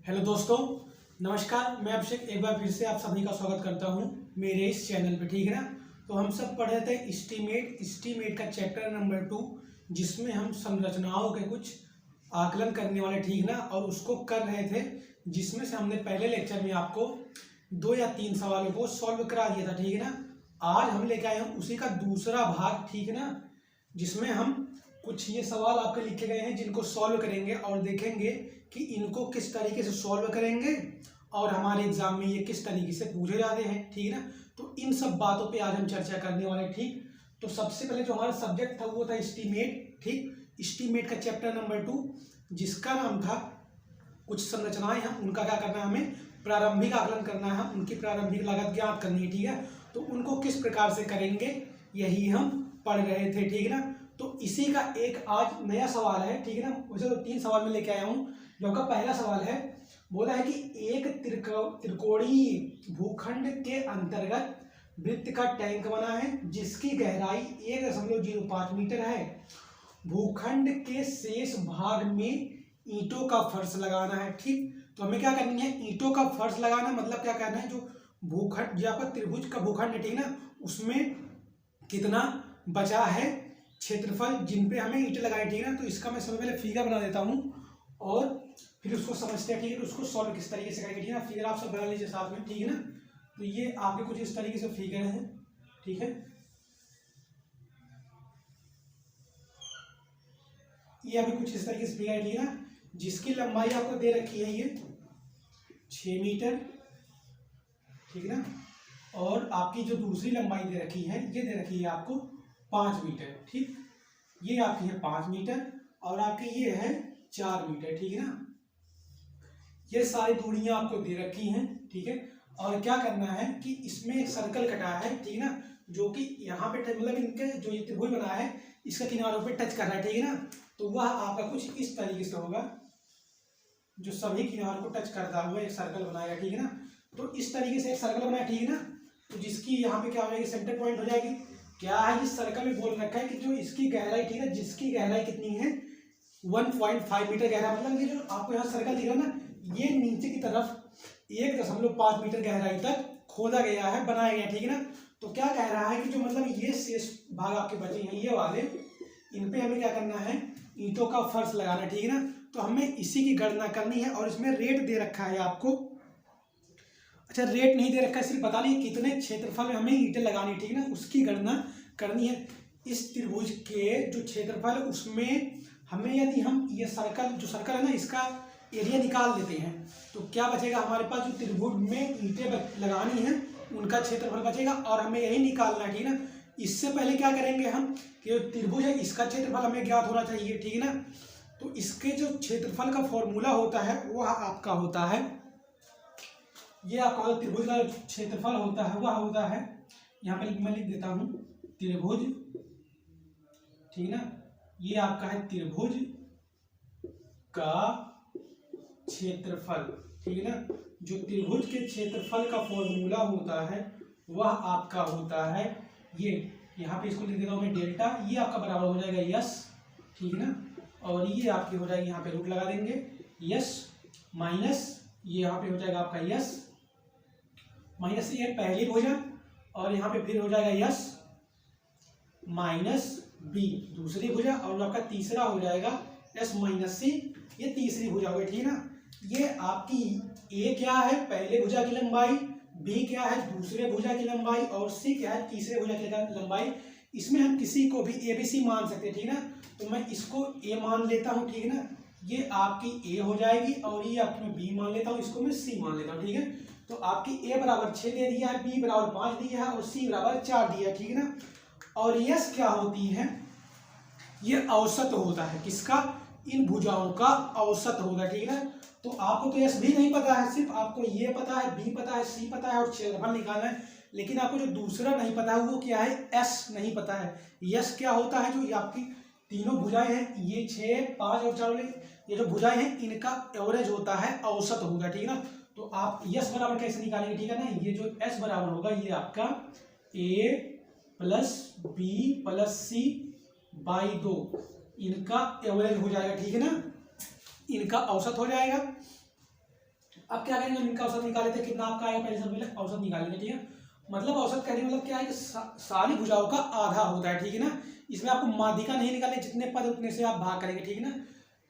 Hello दोस्तों, नमस्कार। मैं अभिषेक एक बार फिर से आप सभी का स्वागत करता हूं मेरे इस चैनल पे। ठीक है ना। तो हम सब पढ़ रहे थे एस्टीमेट का चैप्टर नंबर 2, जिसमें हम संरचनाओं के कुछ आकलन करने वाले, ठीक ना, और उसको कर रहे थे, जिसमें से हमने पहले लेक्चर में आपको 2 या 3 सवालों को सॉल्व करा दिया था। ठीक है ना। आज हम लेके आए हैं उसी का दूसरा भाग, ठीक है ना, जिसमें हम कुछ ये सवाल आपके लिखे गए हैं जिनको सॉल्व करेंगे और देखेंगे कि इनको किस तरीके से सॉल्व करेंगे और हमारे एग्जाम में ये किस तरीके से पूछे जाते हैं। ठीक है ना। तो इन सब बातों पे आज हम चर्चा करने वाले। ठीक, तो सबसे पहले जो हमारा सब्जेक्ट था वो था एस्टीमेट। ठीक, एस्टीमेट का चैप्टर नंबर 2, जिसका नाम था कुछ संरचनाएं हैं उनका क्या करना है, हमें प्रारंभिक आकलन करना है, उनकी प्रारंभिक लागत ज्ञात करनी है। ठीक है। तो उनको किस प्रकार से करेंगे यही हम पढ़ रहे थे। ठीक है ना। तो इसी का एक आज नया सवाल है। ठीक है ना। वैसे तो 3 सवाल में लेके आया हूँ। जो का पहला सवाल है, बोला है कि एक त्रिकोणीय भूखंड के अंतर्गत वृत्त का टैंक बना है जिसकी गहराई 1.05 मीटर है। भूखंड के शेष भाग में ईंटों का फर्श लगाना है। ठीक, तो हमें क्या करनी है, ईंटों का फर्श लगाना, मतलब क्या करना है, जो भूखंड जहाँ पर त्रिभुज का भूखंड है, ठीक ना, उसमें कितना बचा है क्षेत्रफल जिन पे हमें ईंटें लगाई। ठीक है ना। तो इसका मैं सबसे पहले फिगर बना देता हूँ और फिर उसको समझते हैं। ठीक है। तो उसको सॉल्व किस तरीके से करेंगे। ठीक है ना। फिगर आप सब बना लीजिए साथ में। ठीक है ना। तो ये आपके कुछ इस तरीके से फिगर हैं। ठीक है, ये अभी कुछ इस तरीके से फिगर है। ठीक है ना। जिसकी लंबाई आपको दे रखी है ये 6 मीटर। ठीक है ना। और आपकी जो दूसरी लंबाई दे रखी है ये दे रखी है आपको 5 मीटर। ठीक, ये आपकी है 5 मीटर और आपकी ये है 4 मीटर। ठीक है ना। ये सारी दूरियां आपको दे रखी हैं। ठीक है। और क्या करना है कि इसमें एक सर्कल कटा है, ठीक है ना, जो कि यहाँ पे मतलब इनके जो ये त्रिभुज बना है इसका किनारों पे टच कर रहा है। ठीक है ना। तो वह आपका कुछ इस तरीके से होगा, जो सभी किनारों को टच करता हुआ एक सर्कल बनाएगा। ठीक है ना। तो इस तरीके से एक सर्कल बनाया। ठीक है ना। तो जिसकी यहाँ पे क्या हो जाएगी, सेंटर पॉइंट हो जाएगी। क्या है, इस सर्कल में बोल रखा है कि जो इसकी गहराई, ठीक है, जिसकी गहराई कितनी है 1.5 मीटर गहरा, मतलब ये जो आपको यहाँ सर्कल दिख रहा है ना, ये नीचे की तरफ 1.5 मीटर गहराई तक खोदा गया है, बनाया गया। ठीक है ना। तो क्या कह रहा है कि जो मतलब ये शेष भाग आपके बचे हैं ये वाले, इन पे हमें क्या करना है, ईंटों का फर्श लगाना है। ठीक है ना। तो हमें इसी की गणना करनी है और इसमें रेट दे रखा है आपको। अच्छा, रेट नहीं दे रखा है, सिर्फ बता दी कितने क्षेत्रफल में हमें ईंटें लगानी। ठीक है ना, उसकी गणना करनी है। इस त्रिभुज के जो क्षेत्रफल है उसमें हमें, यदि हम ये सर्कल जो सर्कल है ना इसका एरिया निकाल देते हैं तो क्या बचेगा हमारे पास, जो त्रिभुज में ईंटें लगानी है उनका क्षेत्रफल बचेगा और हमें यही निकालना है। ठीक है ना। इससे पहले क्या करेंगे हम कि जो त्रिभुज है इसका क्षेत्रफल हमें ज्ञात होना चाहिए। ठीक है ना। तो इसके जो क्षेत्रफल का फॉर्मूला होता है वह आपका होता है, ये आपका त्रिभुज का क्षेत्रफल होता है वह होता है, यहाँ पे मैं लिख देता हूँ त्रिभुज। ठीक है ना। ये आपका है त्रिभुज का क्षेत्रफल। ठीक है ना। जो त्रिभुज के क्षेत्रफल का फॉर्मूला होता है वह आपका होता है ये, यहाँ पे इसको लिख देता हूँ मैं डेल्टा। ये आपका बराबर हो जाएगा यस। ठीक है ना। और ये आपकी हो जाएगी, यहाँ पे रूट लगा देंगे, यस माइनस ये यहाँ पे हो जाएगा आपका यस माइनस ये पहली भुजा, और यहाँ पे फिर हो जाएगा यस माइनस बी दूसरी भुजा, और आपका तीसरा हो जाएगा एस माइनस सी, ये तीसरी भुजा हो गई। ठीक है ना। ये आपकी ए क्या है, पहले भुजा की लंबाई, बी क्या है, दूसरे भुजा की लंबाई, और सी क्या है, तीसरे भुजा की लंबाई। इसमें हम किसी को भी ए बी सी मान सकते हैं। ठीक है ना। तो मैं इसको ए मान लेता हूँ। ठीक है ना। ये आपकी ए हो जाएगी और ये आपकी मैं बी मान लेता हूँ, इसको मैं सी मान लेता हूँ। ठीक है। तो आपकी ए बराबर 6 दे दिया है, बी बराबर 5 दिया है और सी बराबर 4 दिया है। ठीक है ना। और यस क्या होती है, ये औसत होता है, किसका, इन भुजाओं का औसत होगा। ठीक है ना। तो आपको तो यस भी नहीं पता है, सिर्फ आपको ये पता है, बी पता है, सी पता है और क्षेत्रफल निकालना है। लेकिन आपको जो दूसरा नहीं पता है वो क्या है, एस नहीं पता है। यस क्या होता है, जो ये आपकी तीनों भुजाएं हैं, ये 6, 5 और 4, ये जो भुजाएं हैं इनका एवरेज होता है, औसत होगा। ठीक है ना। तो आप यस बराबर कैसे निकालेंगे, ठीक है ना, ये जो एस बराबर होगा ये आपका A plus B plus C by 2, इनका एवरेज हो जाएगा। ठीक है ना, इनका औसत हो जाएगा। अब क्या करेंगे, हम इनका औसत निकाल लेते हैं। कितना आपका आएगा, पहले सबसे पहले औसत निकाल लेंगे, ठीक है। मतलब औसत कहने मतलब क्या है कि सारी भुजाओं का आधा होता है, ठीक है ना। इसमें आपको माध्यिका नहीं निकालने, जितने पद उतने से आप भाग करेंगे, ठीक है ना।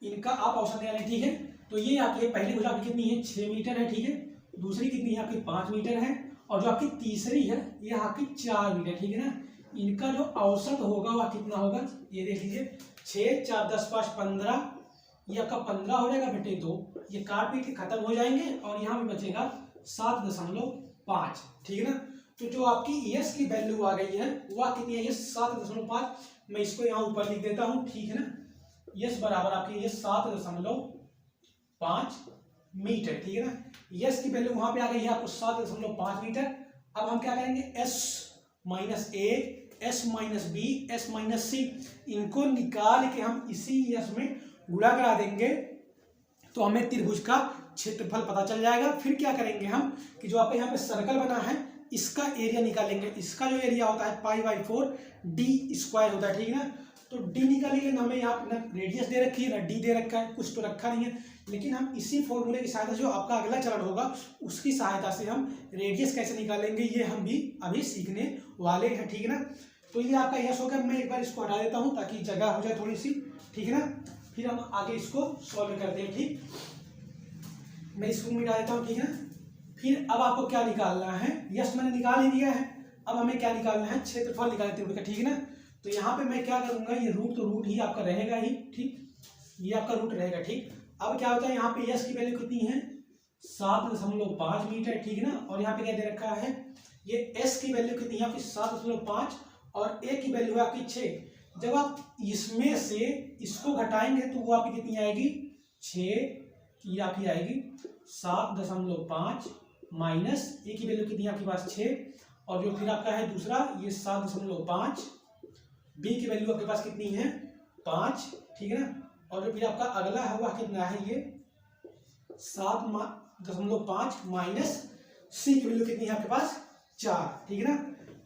इनका आप औसत निकालें, ठीक है। तो ये आपकी पहली भुजा आपकी कितनी है, 6 मीटर है, ठीक है। दूसरी कितनी है आपकी, 5 मीटर है। और जो आपकी तीसरी है ये आपकी 4 मीटर, ठीक है ना। इनका जो औसत होगा वह कितना होगा, ये देख लीजिए, 6 4 10 5 15, ये आपका 15 हो जाएगा बटे 2, ये काट पीट के खत्म हो जाएंगे और यहाँ पे बचेगा 7.5, ठीक है ना। तो जो आपकी यस की वैल्यू आ गई है वह कितनी है, ये 7.5। मैं इसको यहाँ ऊपर लिख देता हूँ, ठीक है ना। यस बराबर आपकी ये 7.5 मीटर, ठीक है ना। यस की वैल्यू वहां पे आ गई है आपको 7.5 मीटर। अब हम क्या करेंगे, S minus A, S minus B, S minus C, इनको निकाल के हम इसी यस में गुणा करा देंगे तो हमें त्रिभुज का क्षेत्रफल पता चल जाएगा। फिर क्या करेंगे हम कि जो आपके यहाँ पे सर्कल बना है इसका एरिया निकालेंगे। इसका जो एरिया होता है π/4 डी स्क्वायर होता है, ठीक है ना। तो डी निकालेंगे ना, हमें यहाँ ना रेडियस दे रखी है ना डी दे रखा है, कुछ तो रखा नहीं है। लेकिन हम इसी फॉर्मूले की सहायता से जो आपका अगला चरण होगा उसकी सहायता से हम रेडियस कैसे निकालेंगे ये हम भी अभी सीखने वाले हैं, ठीक है ना। तो ये आपका यस हो गया। मैं एक बार इसको हटा देता हूँ ताकि जगह हो जाए थोड़ी सी, ठीक है ना। फिर हम आगे इसको सॉल्व करते हैं, ठीक। मैं इसको मिटा देता हूँ, ठीक है। फिर अब आपको क्या निकालना है, यस मैंने निकाल ही दिया है। अब हमें क्या निकालना है, क्षेत्रफल निकालते हैं, ठीक है ना। तो यहाँ पे मैं क्या करूंगा, ये रूट तो रूट ही आपका रहेगा ही, ठीक, ये आपका रूट रहेगा, ठीक। अब क्या होता है, यहाँ पे यस की वैल्यू कितनी है, 7.5 मीटर, ठीक है ना। और यहाँ पे क्या दे रखा है, ये एस की वैल्यू कितनी है आपकी 7.5 और ए की वैल्यू है आपकी 6। जब आप इसमें से इसको घटाएंगे तो वो आपकी कितनी आएगी, 6, ये आपकी आएगी 7.5 माइनस ए की वैल्यू कितनी है आपके पास 6, और जो फिर आपका है दूसरा ये 7.5, बी की वैल्यू आपके पास कितनी है 5, ठीक है ना। और जो फिर आपका अगला है वह कितना है, ये 7.5 माइनस सी की वैल्यू कितनी है आपके पास 4, ठीक है ना।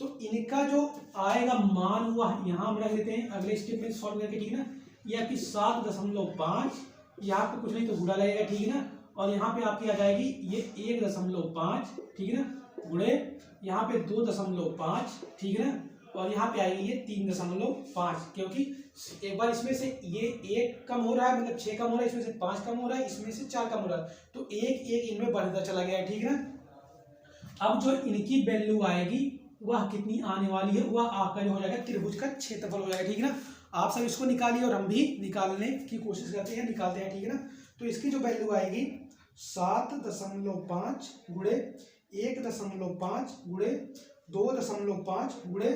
तो इनका जो आएगा मान हुआ यहाँ हम रख देते हैं अगले स्टेप में सॉल्व करके, ठीक है ना। ये आपकी 7.5, यहाँ पे कुछ नहीं तो गुणा लगेगा, ठीक है ना। और यहाँ पे आपकी आ जाएगी ये 1.5, ठीक है ना, गुणे यहाँ पे 2.5, ठीक है ना। और यहाँ पे आएगी ये 3.5, क्योंकि एक बार इसमें से ये 1 कम हो रहा है, मतलब 6 कम हो रहा है, इसमें से 5 कम हो रहा है, इसमें से 4 कम हो रहा है, तो 1 इनमें बढ़ता चला गया है, ठीक है ना। अब जो इनकी वैल्यू आएगी वह कितनी आने वाली है, वह आपका जो हो जाएगा त्रिभुज का क्षेत्रफल हो जाएगा, ठीक है ना। आप सब इसको निकालिए और हम भी निकालने की कोशिश करते हैं, निकालते हैं, ठीक है ना। तो इसकी जो वैल्यू आएगी 7.5 गुणे 1.5 गुणे 2.5 गुणे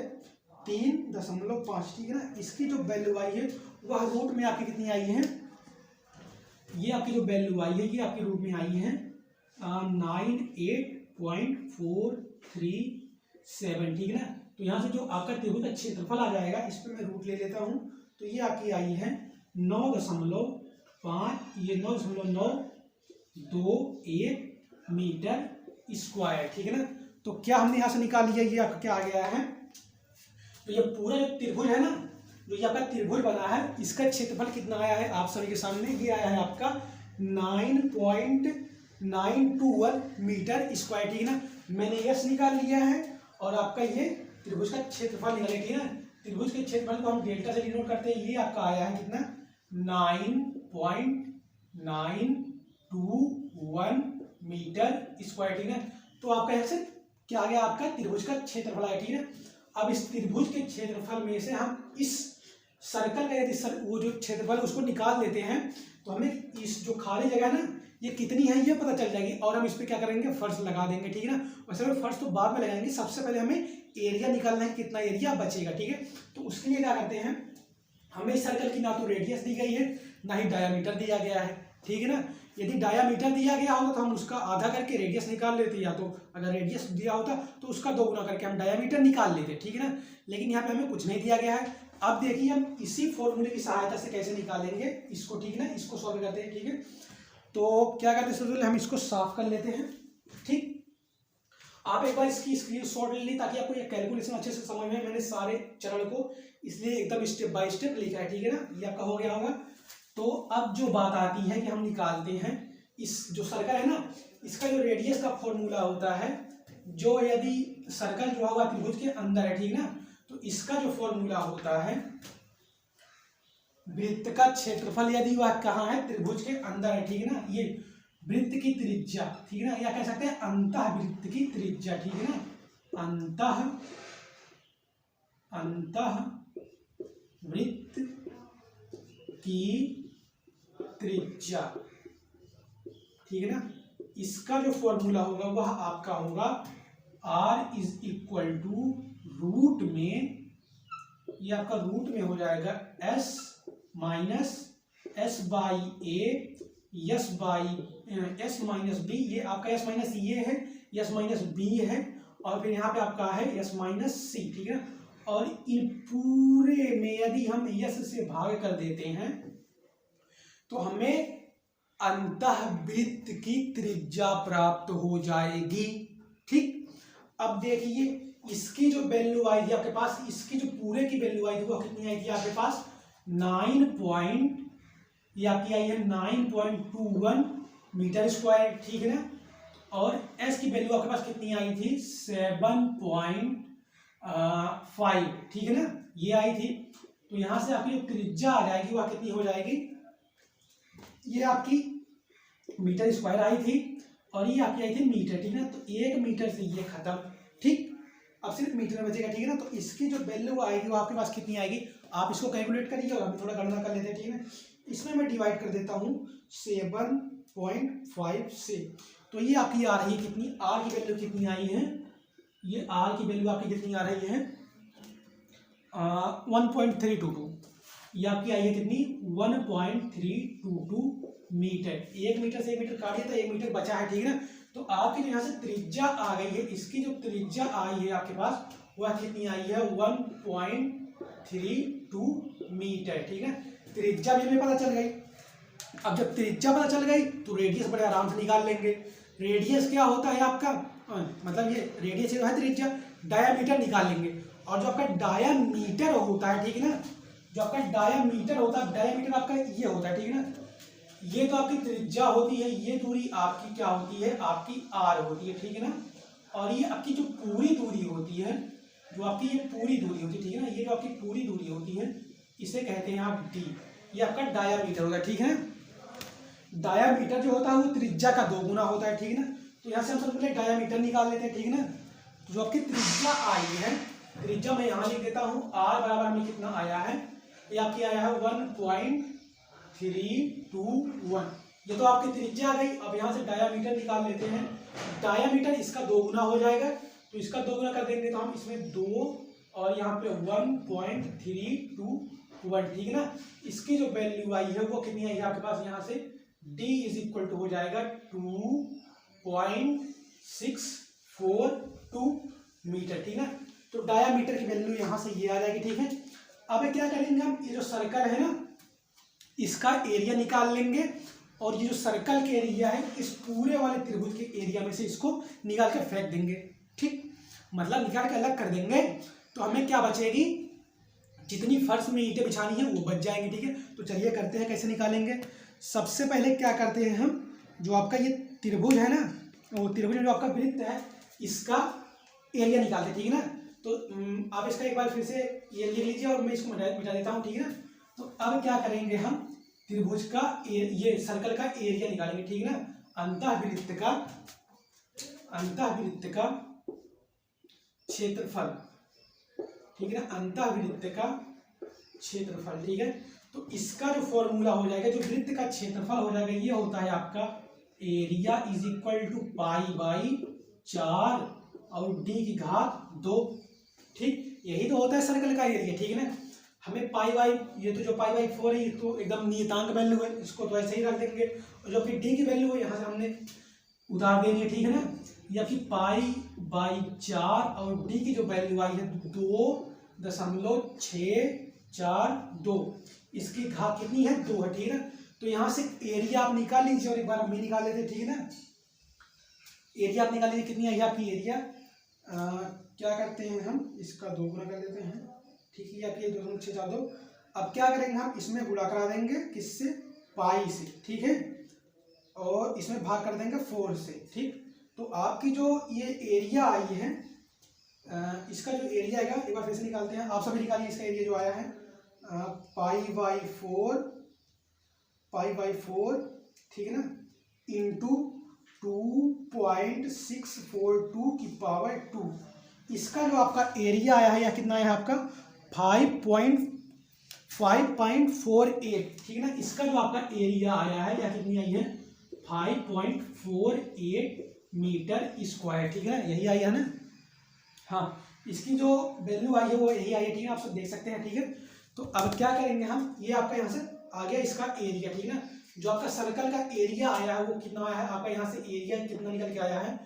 3.5, ठीक है ना। इसकी जो वैल्यू आई है वह रूट में आपकी कितनी आई है, ये आपकी जो वैल्यू आई है ये आपकी रूट में आई है 98.437, ठीक है ना। तो यहाँ से जो आपका त्रिभुज का क्षेत्रफल आ जाएगा इस पर मैं रूट ले लेता हूँ, तो ये आपकी आई है 9.5, ये 9.921 मीटर स्क्वायर, ठीक है ना। तो क्या हमने यहाँ से निकाल लिया, ये आपका क्या आ गया है, तो ये पूरा जो त्रिभुज है ना, जो ये आपका त्रिभुज बना है इसका क्षेत्रफल कितना आया है आप सभी के सामने, ये आया है आपका 9.921 मीटर स्क्वायर, ठीक है ना। मैंने यस निकाल लिया है और आपका ये त्रिभुज का क्षेत्रफल निकाले, ठीक है ना। त्रिभुज के क्षेत्रफल को हम डेल्टा से डिनोट करते हैं, ये आपका आया है कितना 9.921 मीटर स्क्वायर, ठीक है। तो आपका यहाँ से क्या आ गया, आपका त्रिभुज का क्षेत्रफल आया, ठीक है। अब इस त्रिभुज के क्षेत्रफल में से हम इस सर्कल का यदि वो जो क्षेत्रफल उसको निकाल लेते हैं तो हमें इस जो खाली जगह है ना ये कितनी है ये पता चल जाएगी, और हम इस पर क्या करेंगे, फर्श लगा देंगे, ठीक है ना। वैसे में फर्श तो बाद में लगाएंगे, सबसे पहले हमें एरिया निकालना है, कितना एरिया बचेगा, ठीक है। तो उसके लिए क्या करते हैं, हमें इस सर्कल की ना तो रेडियस दी गई है ना ही डायामीटर दिया गया है, ठीक है ना। यदि डायामीटर दिया गया होता तो हम उसका आधा करके रेडियस निकाल लेते, या तो अगर रेडियस दिया होता तो उसका 2 गुना करके हम डायामीटर निकाल लेते, ठीक है ना। लेकिन यहाँ पे हमें कुछ नहीं दिया गया है। अब देखिए हम इसी फॉर्मूले की सहायता से कैसे निकालेंगे इसको, ठीक है ना। इसको सॉल्व करते हैं, ठीक है। तो क्या करते हैं, सबसे पहले हम इसको साफ कर लेते हैं, ठीक। आप एक बार इसकी स्क्रीनशॉट ले ली ताकि आपको ये कैलकुलेशन अच्छे से समझ में। मैंने सारे चरण को इसलिए एकदम स्टेप बाय स्टेप लिखा है, ठीक है ना। ये आपका हो गया होगा। तो अब जो बात आती है कि हम निकालते हैं इस जो सर्कल है ना, इसका जो रेडियस का फॉर्मूला होता है, जो यदि सर्कल जो होगा त्रिभुज के अंदर है, ठीक ना, तो इसका जो फॉर्मूला होता है वृत्त का क्षेत्रफल यदि वह कहाँ है, त्रिभुज के अंदर है, ठीक है ना, ये वृत्त की त्रिज्या, ठीक है ना, या कह सकते हैं अंतः वृत्त की त्रिज्या, ठीक है ना, अंतः वृत्त की त्रिज्या, ठीक है ना, इसका जो फॉर्मूला होगा वह आपका होगा r is equal to root में, ये आपका रूट में हो जाएगा s minus s by A S by S minus B, ये आपका एस माइनस ये है, एस माइनस बी है, और फिर यहाँ पे आपका है एस माइनस सी, ठीक है ना, और इन पूरे में यदि हम यस से भाग कर देते हैं तो हमें अंतःवृत्त की त्रिज्या प्राप्त हो जाएगी, ठीक। अब देखिए इसकी जो वैल्यू आई थी आपके पास, इसकी जो पूरे की वैल्यू आई थी वो कितनी आई थी आपके पास 9 ये आपकी आई है 9.21 मीटर स्क्वायर, ठीक है ना, और s की वैल्यू आपके पास कितनी आई थी 7.5, ठीक है ना, ये आई थी। तो यहां से आपकी जो त्रिज्या आ जाएगी वह कितनी हो जाएगी, ये आपकी मीटर स्क्वायर आई थी और ये आपकी आई थी मीटर, ठीक है ना, तो 1 मीटर से ये खत्म, ठीक। अब सिर्फ मीटर में बचेगा, ठीक है ना, तो इसकी जो वैल्यू आएगी वो आपके पास कितनी आएगी, आप इसको कैलकुलेट करिए और हम थोड़ा गणना कर लेते हैं, ठीक है। इसमें मैं डिवाइड कर देता हूँ 7.5 से, तो ये आपकी आ रही है कितनी, आर की वैल्यू कितनी आई है, ये आर की वैल्यू आपकी कितनी आ रही है 1.322, ये आपकी आई है कितनी 1.322 मीटर। 1 मीटर से 1 मीटर काटिए तो 1 मीटर बचा है, ठीक है ना, तो आपकी जो यहाँ से त्रिज्या आ गई है, इसकी जो त्रिज्या आई है आपके पास वह कितनी आई है 1.32 मीटर, ठीक है। त्रिज्या भी हमें पता चल गई। अब जब त्रिज्या पता चल गई तो रेडियस बड़े आराम से निकाल लेंगे। रेडियस क्या होता है आपका, मतलब ये रेडियस जो है त्रिज्या, डायामीटर निकाल लेंगे, और जो आपका डायामीटर होता है, ठीक है ना, जो आपका डायामीटर होता है, डायामीटर आपका ये होता है, ठीक है ना, ये तो आपकी त्रिज्या होती है, ये दूरी आपकी क्या होती है, आपकी आर होती है, ठीक है ना, और ये आपकी जो पूरी दूरी होती है, जो आपकी ये पूरी दूरी होती है, ठीक है ना, ये जो आपकी पूरी दूरी होती है इसे कहते हैं आप डी, ये आपका डायामीटर होता है, ठीक है। डायामीटर जो होता है वो त्रिज्या का 2 गुना होता है, ठीक है ना, तो यहाँ से हम सबसे पहले डायामीटर निकाल लेते हैं, ठीक है ना। तो जो आपकी त्रिज्या आई है, त्रिज्या मैं यहाँ लिख देता हूँ, आर बराबर में कितना आया है, ये आपकी आया है 1.321, ये तो आपकी त्रिज्या आ गई। अब यहाँ से डायामीटर निकाल लेते हैं, डायामीटर इसका 2 गुना हो जाएगा, तो इसका 2 गुना कर देंगे तो हम इसमें 2 और यहाँ पे 1.321, ठीक है ना। इसकी जो वैल्यू आई है वो कितनी आई है आपके पास, यहाँ से d इज इक्वल टू हो जाएगा 2.642 मीटर, ठीक है ना। तो डायामीटर की वैल्यू यहाँ से ये आ जाएगी, ठीक है। अब क्या करेंगे हम, ये जो सर्कल है ना इसका एरिया निकाल लेंगे, और ये जो सर्कल के एरिया है इस पूरे वाले त्रिभुज के एरिया में से इसको निकाल के फेंक देंगे, ठीक, मतलब निकाल के अलग कर देंगे, तो हमें क्या बचेगी, जितनी फर्श में ईंटें बिछानी है वो बच जाएंगी, ठीक है। तो चलिए करते हैं कैसे निकालेंगे। सबसे पहले क्या करते हैं हम, जो आपका ये त्रिभुज है ना, वो त्रिभुज जो आपका वृत्त है इसका एरिया निकालते हैं, ठीक है ना। तो आप इसका एक बार फिर से ये लिख लीजिए और मैं इसको मिटा देता हूँ, ठीक है ना। तो अब क्या करेंगे हम, त्रिभुज का ये सर्कल का एरिया निकालेंगे, ठीक है ना, अंतःवृत्त का क्षेत्रफल, ठीक है ना, अंतःवृत्त का क्षेत्रफल, ठीक है। तो इसका जो फॉर्मूला हो जाएगा, जो वृत्त का क्षेत्रफल हो जाएगा, ये होता है आपका एरिया इज इक्वल टू पाई/4 और d की घात 2, ठीक। यही तो होता है सर्कल का एरिया, ठीक है ना। हमें ये तो जो पाई/4 है ये तो एकदम नियतांक वैल्यू है, इसको तो ऐसे ही रख देंगे, और जो कि d की वैल्यू है यहाँ से हमने उतार देंगे, ठीक है ना। या कि पाई/4 और d की जो वैल्यू आई है 2.642, इसकी घात कितनी है 2 है, ठीक है ना। तो यहाँ से एरिया आप निकाल लीजिए और एक बार हम भी निकाल लेते हैं, ठीक है ना। एरिया आप निकाल लीजिए, कितनी आई आपकी एरिया, क्या करते हैं हम, इसका 2 गुना कर देते हैं, ठीक है, आपकी 2.642। अब क्या करेंगे हम, इसमें गुणा करा देंगे किससे, पाई से, ठीक है, और इसमें भाग कर देंगे 4 से। ठीक, तो आपकी जो ये एरिया आई है, इसका जो एरिया आएगा एक बार फिर से निकालते हैं, आप सभी निकालिए। इसका एरिया जो आया है पाई बाई 4 ठीक है ना, इंटू 2.642 की पावर 2। इसका जो आपका एरिया आया है या कितना आया है आपका 5.48, ठीक है ना। इसका जो आपका एरिया आया है या कितनी आई है 5.48 मीटर स्क्वायर, ठीक है ना, यही आई है ना। हाँ, इसकी जो वैल्यू आई है वो यही आई है, ठीक है, आप सब देख सकते हैं। ठीक है, तो अब क्या करेंगे हम, ये आपका यहाँ से आ गया इसका एरिया, ठीक है ना। जो आपका सर्कल का एरिया आया है वो कितना आया है आपका, यहाँ से एरिया कितना निकल के आया है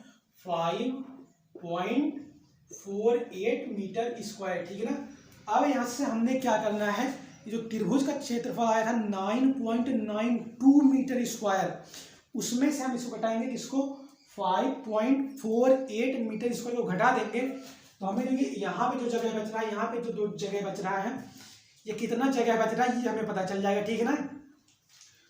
5.48 मीटर स्क्वायर, ठीक है ना। अब यहाँ से हमने क्या करना है, ये जो त्रिभुज का क्षेत्रफल आया था 9.92 मीटर स्क्वायर, उसमें से हम इसको घटाएंगे, किसको 5.48 मीटर स्क्वायर को घटा देंगे, तो हमें देखिए यहाँ पे जो जगह बच रहा है, यहाँ पे जो 2 जगह बच रहा है, ये कितना जगह बच रहा है ये हमें पता चल जाएगा, ठीक है ना।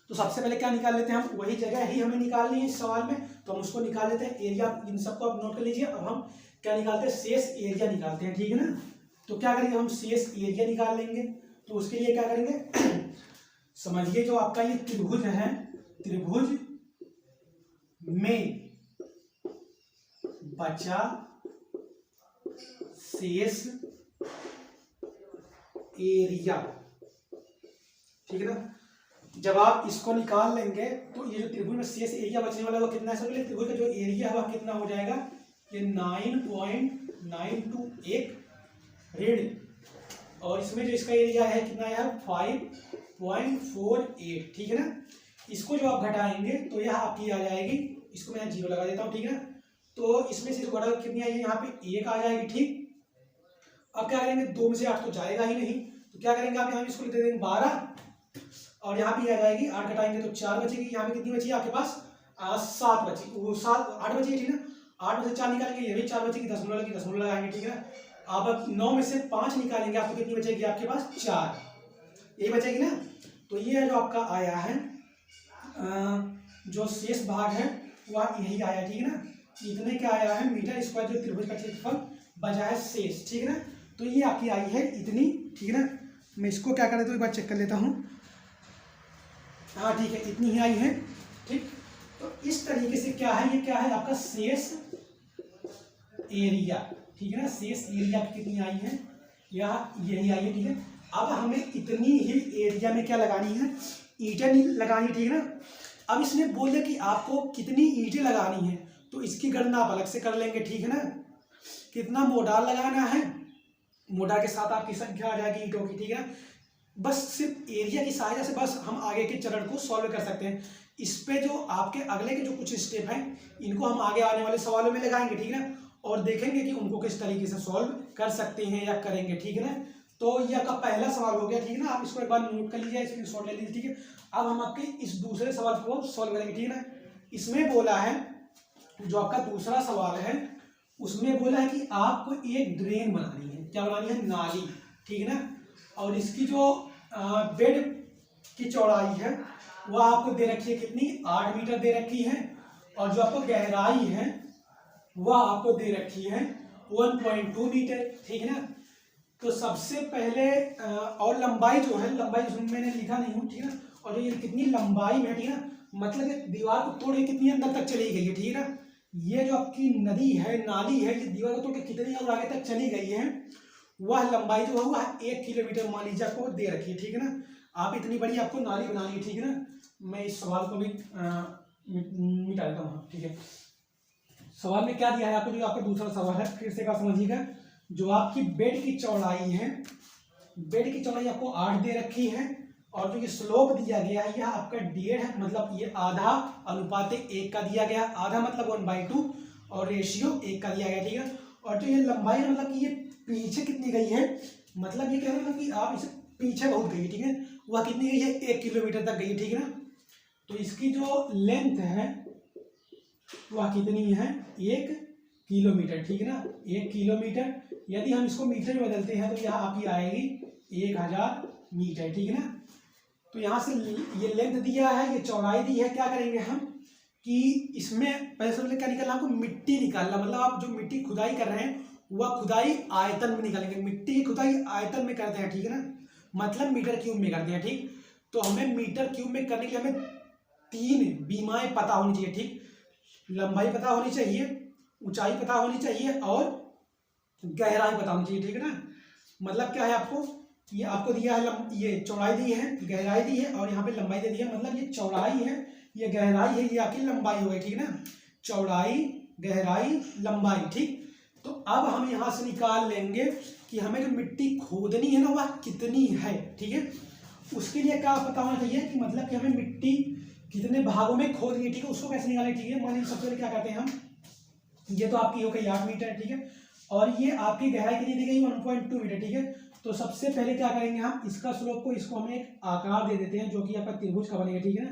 तो सबसे पहले क्या निकाल लेते हैं हम, वही जगह ही हमें निकालनी है इस सवाल में, तो हम उसको निकाल लेते हैं। एरिया इन सबको आप नोट कर लीजिए। अब हम क्या निकालते हैं, शेष एरिया निकालते हैं, ठीक है ना। तो क्या करेंगे हम, शेष एरिया निकाल लेंगे। तो उसके लिए क्या करेंगे समझिए, जो आपका ये त्रिभुज है, त्रिभुज में बचा शेष एरिया, ठीक है ना। जब आप इसको निकाल लेंगे तो ये जो त्रिभुज में शेष एरिया बचने वाला वो कितना है, सबके लिए त्रिभुज का जो एरिया है वह कितना हो जाएगा, ये 9.921 ऋण, और इसमें जो इसका एरिया है कितना है 5.48, ठीक है ना। इसको जो आप घटाएंगे तो यह आपकी आ जाएगी, इसको मैं 0 लगा देता हूँ, ठीक है ना। तो इसमें से घटा कितनी आई है, यहाँ पे 1 आ जाएगी, ठीक। अब क्या करेंगे, 2 में से 8 तो जाएगा ही नहीं, तो क्या करेंगे आप यहाँ इसको दे देंगे 12, और यहाँ पे आ जाएगी 8 घटाएंगे तो 4 बचेगी। यहाँ पे कितनी बची आपके पास 7 बची, वो 8 बची, ठीक है ना। 8 में से 4 निकालेंगे, ये भी 4 बचेगी, दशमलव की दशमलव लगाएंगे, ठीक है ना। अब 9 में से 5 निकालेंगे, आपको कितनी बचेगी आपके पास 4, ये बचेगी ना। तो ये जो आपका आया है जो शेष भाग है वह यही आया, ठीक है ना। इतने क्या आया है मीटर स्क्वायर, जो त्रिभुज का क्षेत्रफल बचा है शेष, ठीक है ना। तो ये आपकी आई है इतनी, ठीक है ना। मैं इसको क्या कर देता हूँ, एक बार चेक कर लेता हूँ। हाँ ठीक है, इतनी ही आई है, ठीक। तो इस तरीके से क्या है, ये क्या है आपका शेष एरिया, ठीक है ना। शेष एरिया कितनी आई है, यहाँ यही आई है, ठीक है। अब हमें इतनी ही एरिया में क्या लगानी है, ईंटें लगानी, ठीक है ना। अब इसने बोले कि आपको कितनी ईंटें लगानी है, तो इसकी गणना आप अलग से कर लेंगे, ठीक है ना। कितना मोटार लगाना है, मोटार के साथ आपकी संख्या आ जाएगी ईंटों की, ठीक है। बस सिर्फ एरिया की सहायता से बस हम आगे के चरण को सॉल्व कर सकते हैं। इस पे जो आपके अगले के जो कुछ स्टेप हैं इनको हम आगे आने वाले सवालों में लगाएंगे, ठीक है ना, और देखेंगे कि उनको किस तरीके से सॉल्व कर सकते हैं या करेंगे, ठीक है ना। तो ये आपका पहला सवाल हो गया, ठीक है ना। आप इसको एक बार नोट कर लीजिए, स्क्रीनशॉट ले लीजिए, ठीक है। अब हम आपके इस दूसरे सवाल को सॉल्व करेंगे, ठीक है ना। इसमें बोला है, जो आपका दूसरा सवाल है उसमें बोला है कि आपको एक ड्रेन बनानी है, क्या बनानी है, नाली, ठीक है ना। और इसकी जो बेड की चौड़ाई है वह आपको दे रखी है कितनी, 8 मीटर दे रखी है, और जो आपको गहराई है वह आपको दे रखी है 1.2 मीटर, ठीक है ना। तो सबसे पहले और लंबाई जो है, लंबाई उसमें मैंने लिखा नहीं हूँ, ठीक है ना। और ये कितनी लंबाई में, ठीक है ना, मतलब दीवार को तोड़ के कितनी अंदर तक चली गई है, ठीक है ना। ये जो आपकी नदी है, नाली है, ये दीवार को तोड़ के कितनी और आगे तक चली गई है, वह लंबाई जो है वह 1 किलोमीटर मान लीजिए आपको दे रखी है, ठीक है ना। आप इतनी बड़ी आपको नाली बनानी है, ठीक है ना। मैं इस सवाल को भी मिटा देता हूँ, ठीक है। सवाल में क्या दिया है आपको, जो आपका दूसरा सवाल है फिर से क्या समझिएगा। जो आपकी बेड की चौड़ाई है, बेड की चौड़ाई आपको 8 दे रखी है, और जो ये स्लोप दिया गया है यह आपका 1.5 है, मतलब ये आधा अनुपात 1 का दिया गया, आधा मतलब 1/2, और रेशियो 1 का दिया गया, ठीक है। और जो ये लंबाई है मतलब कि ये पीछे कितनी गई है, मतलब ये कह रहे हैं कि आप इसे पीछे बहुत गई, ठीक है। वह कितनी गई है, 1 किलोमीटर तक गई, ठीक है ना। तो इसकी जो लेंथ है वह कितनी है, 1 किलोमीटर, ठीक है ना, 1 किलोमीटर। यदि हम इसको मीटर में बदलते हैं तो यह आपकी आएगी 1000 मीटर, ठीक है ना। तो यहाँ से ये लेंथ दिया है, ये चौड़ाई दी है, क्या करेंगे हम, कि इसमें पहले सबसे क्या निकालना, आपको मिट्टी निकालना, मतलब आप जो मिट्टी खुदाई कर रहे हैं वह खुदाई आयतन में निकालेंगे। मिट्टी की खुदाई आयतन में करते हैं, ठीक है ना, मतलब मीटर क्यूब में करते हैं, ठीक। तो हमें मीटर क्यूब में करने के लिए हमें 3 बीमाएं पता होनी चाहिए, ठीक। लंबाई पता होनी चाहिए, ऊंचाई पता होनी चाहिए और गहराई पता होनी चाहिए, ठीक है ना। मतलब क्या है, आपको ये आपको दिया है ये चौड़ाई दी है, गहराई दी है और यहाँ पे लंबाई दे दी है। मतलब ये चौड़ाई है, ये गहराई है, ये आपकी लंबाई हो गई, ठीक है ना। चौड़ाई, गहराई, लंबाई, ठीक। तो अब हम यहाँ से निकाल लेंगे कि हमें जो मिट्टी खोदनी है ना वह कितनी है, ठीक है। उसके लिए क्या पता होना चाहिए कि मतलब कि हमें मिट्टी कितने भागों में खोदनी है, ठीक है। उसको कैसे निकालें, ठीक है। मान लीजिए सबसे पहले क्या करते हैं हम, ये तो आपकी हो गई 8 मीटर, ठीक है, और ये आपकी गहराई कितनी दी गई 1.2 मीटर, ठीक है। तो सबसे पहले क्या करेंगे हम, इसका स्लोप को इसको हम एक आकार दे देते हैं जो कि आपका त्रिभुज का बनेगा, ठीक है ना।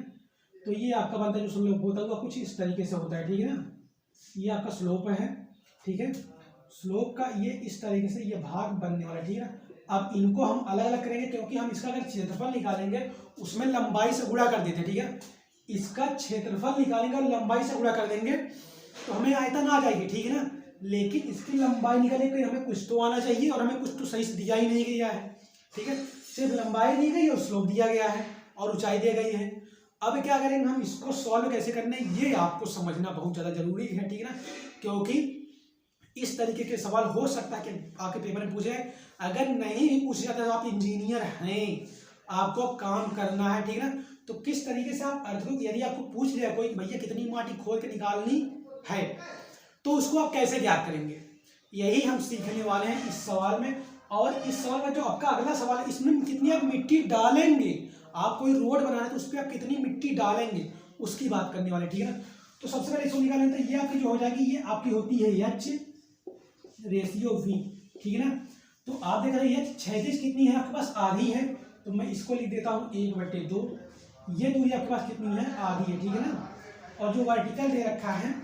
तो ये आपका बनता है जो स्लोप होता है वह कुछ इस तरीके से होता है, ठीक है ना। ये आपका स्लोप है, ठीक है। स्लोप का ये इस तरीके से ये भाग बनने वाला है, ठीक है ना। अब इनको हम अलग अलग करेंगे क्योंकि हम इसका अगर क्षेत्रफल निकालेंगे उसमें लंबाई से गुणा कर देते हैं, ठीक है। इसका क्षेत्रफल निकालेंगे और लंबाई से गुणा कर देंगे तो हमें आयतन आ जाएगी, ठीक है ना। लेकिन इसकी लंबाई निकालने के लिए हमें कुछ तो आना चाहिए और हमें कुछ तो सही से दिया ही नहीं गया है, ठीक है। सिर्फ लंबाई दी गई और स्लोप दिया गया है और ऊंचाई दी गई है। अब क्या करेंगे हम, इसको सॉल्व कैसे करना है ये आपको समझना बहुत ज़्यादा जरूरी है, ठीक है ना। क्योंकि इस तरीके के सवाल हो सकता है कि आपके पेपर में पूछे, अगर नहीं भी पूछ जाता तो आप इंजीनियर हैं, आपको काम करना है, ठीक है ना। तो किस तरीके से आप अर्थ को, यदि आपको पूछ लिया कोई भैया कितनी माटी खोद के निकालनी है तो उसको आप कैसे ज्ञात करेंगे, यही हम सीखने वाले हैं इस सवाल में। और इस सवाल का जो आपका अगला सवाल है इसमें कितनी आप मिट्टी डालेंगे, आप कोई रोड बना रहे हैं तो उस पर आप कितनी मिट्टी डालेंगे उसकी बात करने वाले, ठीक है ना। तो सबसे पहले इसको निकालें तो ये आपकी जो हो जाएगी, ये आपकी होती है H रेशियो V, ठीक है ना। तो आप देख रहे हैं क्षैतिज कितनी है आपके पास, आधी है, तो मैं इसको लिख देता हूँ 1/2। ये दूरी आपके पास कितनी है, आधी है, ठीक है ना। और जो वर्टिकल दे रखा है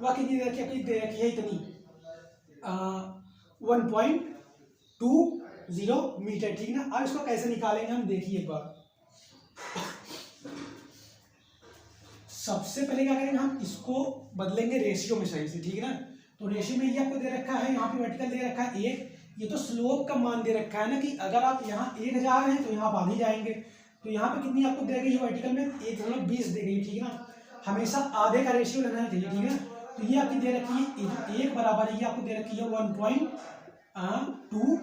वह कितनी दे रखी है, दे रखी है इतनी 1.20 मीटर, ठीक है ना। अब इसको कैसे निकालेंगे हम देखिए एक बार। सबसे पहले क्या करेंगे हम, इसको बदलेंगे रेशियो में सही से, ठीक है ना। तो रेशियो में ये आपको दे रखा है, यहाँ पे वर्टिकल दे रखा है 1, ये तो स्लोप का मान दे रखा है ना कि अगर आप यहाँ 1 जा रहे हैं तो यहाँ आप आधी जाएंगे। तो यहाँ पे कितनी आपको दे गई है वर्टिकल में 1.20 दे गई, ठीक है ना। हमेशा आधे का रेशियो लेना चाहिए, ठीक है ना। तो ये आपकी दे रखी है 1 बराबर है, ये आपको दे रखी है 1.2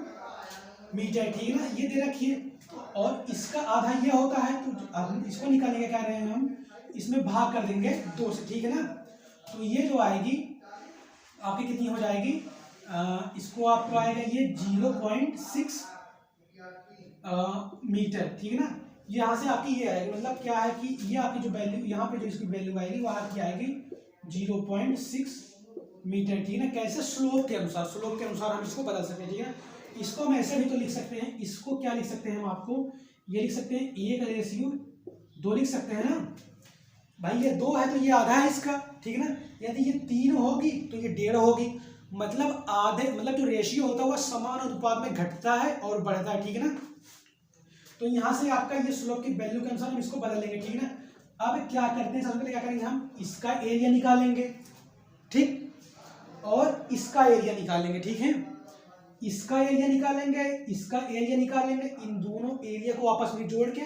मीटर, ठीक है ना, ये दे रखी है। और इसका आधा ये होता है, तो हम इसको निकालने का क्या रहे हैं हम, इसमें भाग कर देंगे 2 से, ठीक है ना। तो ये जो आएगी आपकी कितनी हो जाएगी, इसको आपको आएगा ये 0.6 मीटर, ठीक है ना। यहाँ से आपकी ये आएगी, मतलब क्या है कि ये आपकी जो वैल्यू यहाँ पे जो इसकी वैल्यू आएगी वो आपकी आएगी 0.6 मीटर, ठीक है ना। कैसे, स्लोप के अनुसार, स्लोप के अनुसार हम इसको बदल सकते हैं, ठीक है। इसको हम ऐसे भी तो लिख सकते हैं, इसको क्या लिख सकते हैं हम, आपको ये लिख सकते हैं 1/2 लिख सकते हैं ना भाई। ये 2 है तो ये आधा है इसका, ठीक है ना। यदि ये 3 होगी तो ये 1.5 होगी, मतलब आधे, मतलब जो रेशियो होता है वह समान अनुपात में घटता है और बढ़ता है, ठीक है ना। तो यहाँ से आपका ये स्लोप की वैल्यू के अनुसार हम इसको बदल लेंगे, ठीक है ना। अब क्या करते हैं, सबसे पहले क्या करेंगे हम, इसका एरिया निकालेंगे, ठीक, और इसका एरिया निकालेंगे, ठीक है। इसका एरिया निकालेंगे, इसका एरिया निकालेंगे, इन दोनों एरिया को आपस में जोड़ के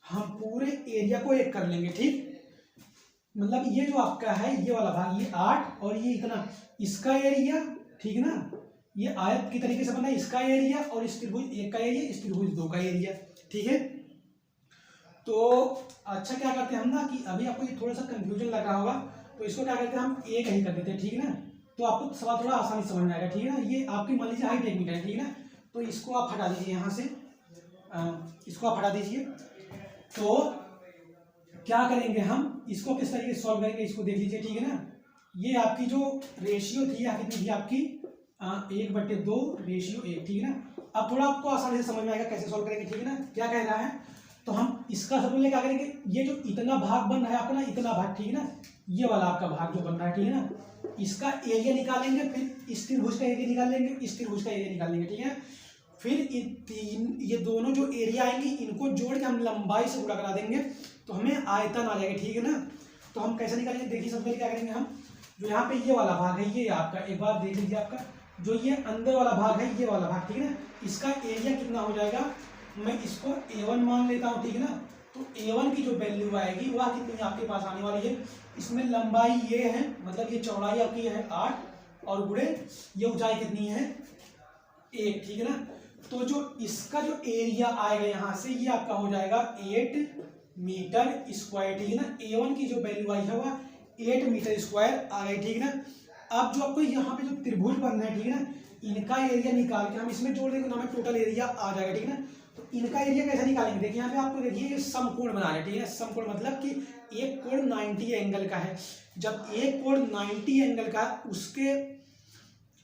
हम पूरे एरिया को एक कर लेंगे, ठीक। मतलब ये जो आपका है ये वाला भाग, ये 8 और ये इतना, इसका एरिया, ठीक है ना। ये आयत की तरीके से बना, इसका एरिया और इस त्रिभुज 1 का एरिया, इस त्रिभुज 2 का एरिया, ठीक है। तो अच्छा क्या करते हैं हम ना, कि अभी आपको ये थोड़ा सा कंफ्यूजन लग रहा होगा तो इसको क्या करते हैं हम एक ही कर देते हैं, ठीक है ना। तो आपको सवाल थोड़ा आसानी से समझ में आएगा, ठीक है ना। ये आपकी मान लीजिए हाइट 1 मीटर है, ठीक है ना। तो इसको आप हटा दीजिए यहाँ से, इसको आप हटा दीजिए। तो क्या करेंगे हम, इसको किस तरीके से सॉल्व करेंगे इसको देख लीजिए, ठीक है ना। ये आपकी जो रेशियो थी या कितनी थी आपकी 1/2 रेशियो 1, ठीक है ना। अब थोड़ा आपको आसानी से समझ में आएगा कैसे सॉल्व करेंगे, ठीक है ना। क्या कह रहा है, तो हम इसका सबसे पहले क्या करेंगे, ये जो इतना भाग बन रहा है आपका ना, इतना भाग, ठीक है ना, ये वाला आपका भाग जो बन रहा है, ठीक है ना, इसका एरिया निकालेंगे, फिर इस त्रिभुज का एरिया निकालेंगे, इस त्रिभुज का एरिया निकालेंगे, ठीक है। फिर ये दोनों जो एरिया आएंगे इनको जोड़ के हम लंबाई से गुणा करा देंगे तो हमें आयतन आ जाएगा, ठीक है ना। तो हम कैसे निकालेंगे, देखिए सबसे पहले क्या करेंगे हम, जो यहाँ पे ये वाला भाग है ये आपका, एक बार देख लीजिए आपका जो ये अंदर वाला भाग है ये वाला भाग, ठीक है ना, इसका एरिया कितना हो जाएगा, मैं इसको A1 मान लेता हूँ, ठीक है ना। तो A1 की जो वैल्यू आएगी वह कितनी आपके पास आने वाली है, इसमें लंबाई ये है, मतलब ये चौड़ाई आपकी है 8 और गुणे ये ऊंचाई कितनी है 1, ठीक है ना। तो जो इसका जो एरिया आएगा यहाँ से ये आपका हो जाएगा 8 मीटर स्क्वायर, ठीक है ना। A1 की जो वैल्यू आई है वह 8 मीटर स्क्वायर आ गई, ठीक है ना। अब जो आपको यहाँ पे जो त्रिभुज बनना है, ठीक है ना, इनका एरिया निकाल के हम इसमें जोड़ देंगे तो हमें टोटल एरिया आ जाएगा, ठीक है ना। तो इनका एरिया कैसे निकालेंगे, देखिए यहाँ पे आपको देखिए ये समकोण बना रहे हैं, ठीक है। समकोण मतलब कि एक कोण 90 एंगल का है, जब एक कोण 90 एंगल का उसके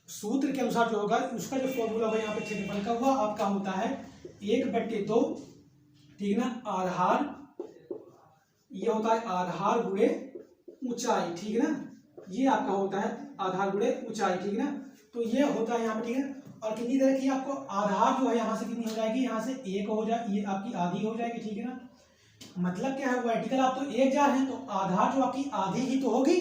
सूत्र के अनुसार जो होगा उसका जो फॉर्मूला होगा यहाँ पे क्षेत्रफल का हुआ आपका होता है 1/2, ठीक है ना, आधार, ये होता है आधार गुणे ऊंचाई, ठीक है ना, ये आपका होता है आधार गुणे ऊंचाई, ठीक है ना। तो ये होता है यहाँ पे, ठीक है। और कितनी देर की आपको आधार जो है यहाँ से कितनी हो जाएगी, यहाँ से 1 हो जाए, ये आपकी आधी हो जाएगी, ठीक है ना। मतलब क्या है, वर्टिकल आप तो 1 जा रहे हैं तो आधार जो आपकी आधी ही तो होगी,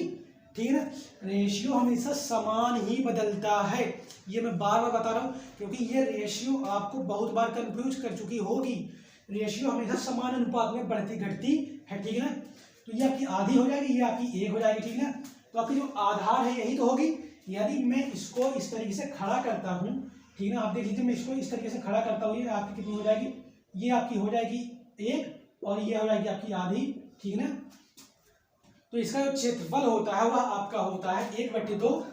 ठीक है ना। रेशियो हमेशा समान ही बदलता है, ये मैं बार बार बता रहा हूँ क्योंकि ये रेशियो आपको बहुत बार कंफ्यूज कर चुकी होगी। रेशियो हमेशा समान अनुपात में बढ़ती घटती है, ठीक है ना। तो ये आपकी आधी हो जाएगी, ये आपकी 1 हो जाएगी, ठीक है ना। तो आपकी जो आधार है यही तो होगी। यदि मैं इसको इस तरीके से खड़ा करता हूँ, ठीक है ना, आप देख लीजिए मैं इसको इस तरीके से खड़ा करता हूँ, ये आपकी कितनी हो जाएगी, ये आपकी हो जाएगी 1 और ये हो जाएगी आपकी आधी, ठीक है ना। तो इसका जो क्षेत्रफल होता है वह आपका होता है 1/2,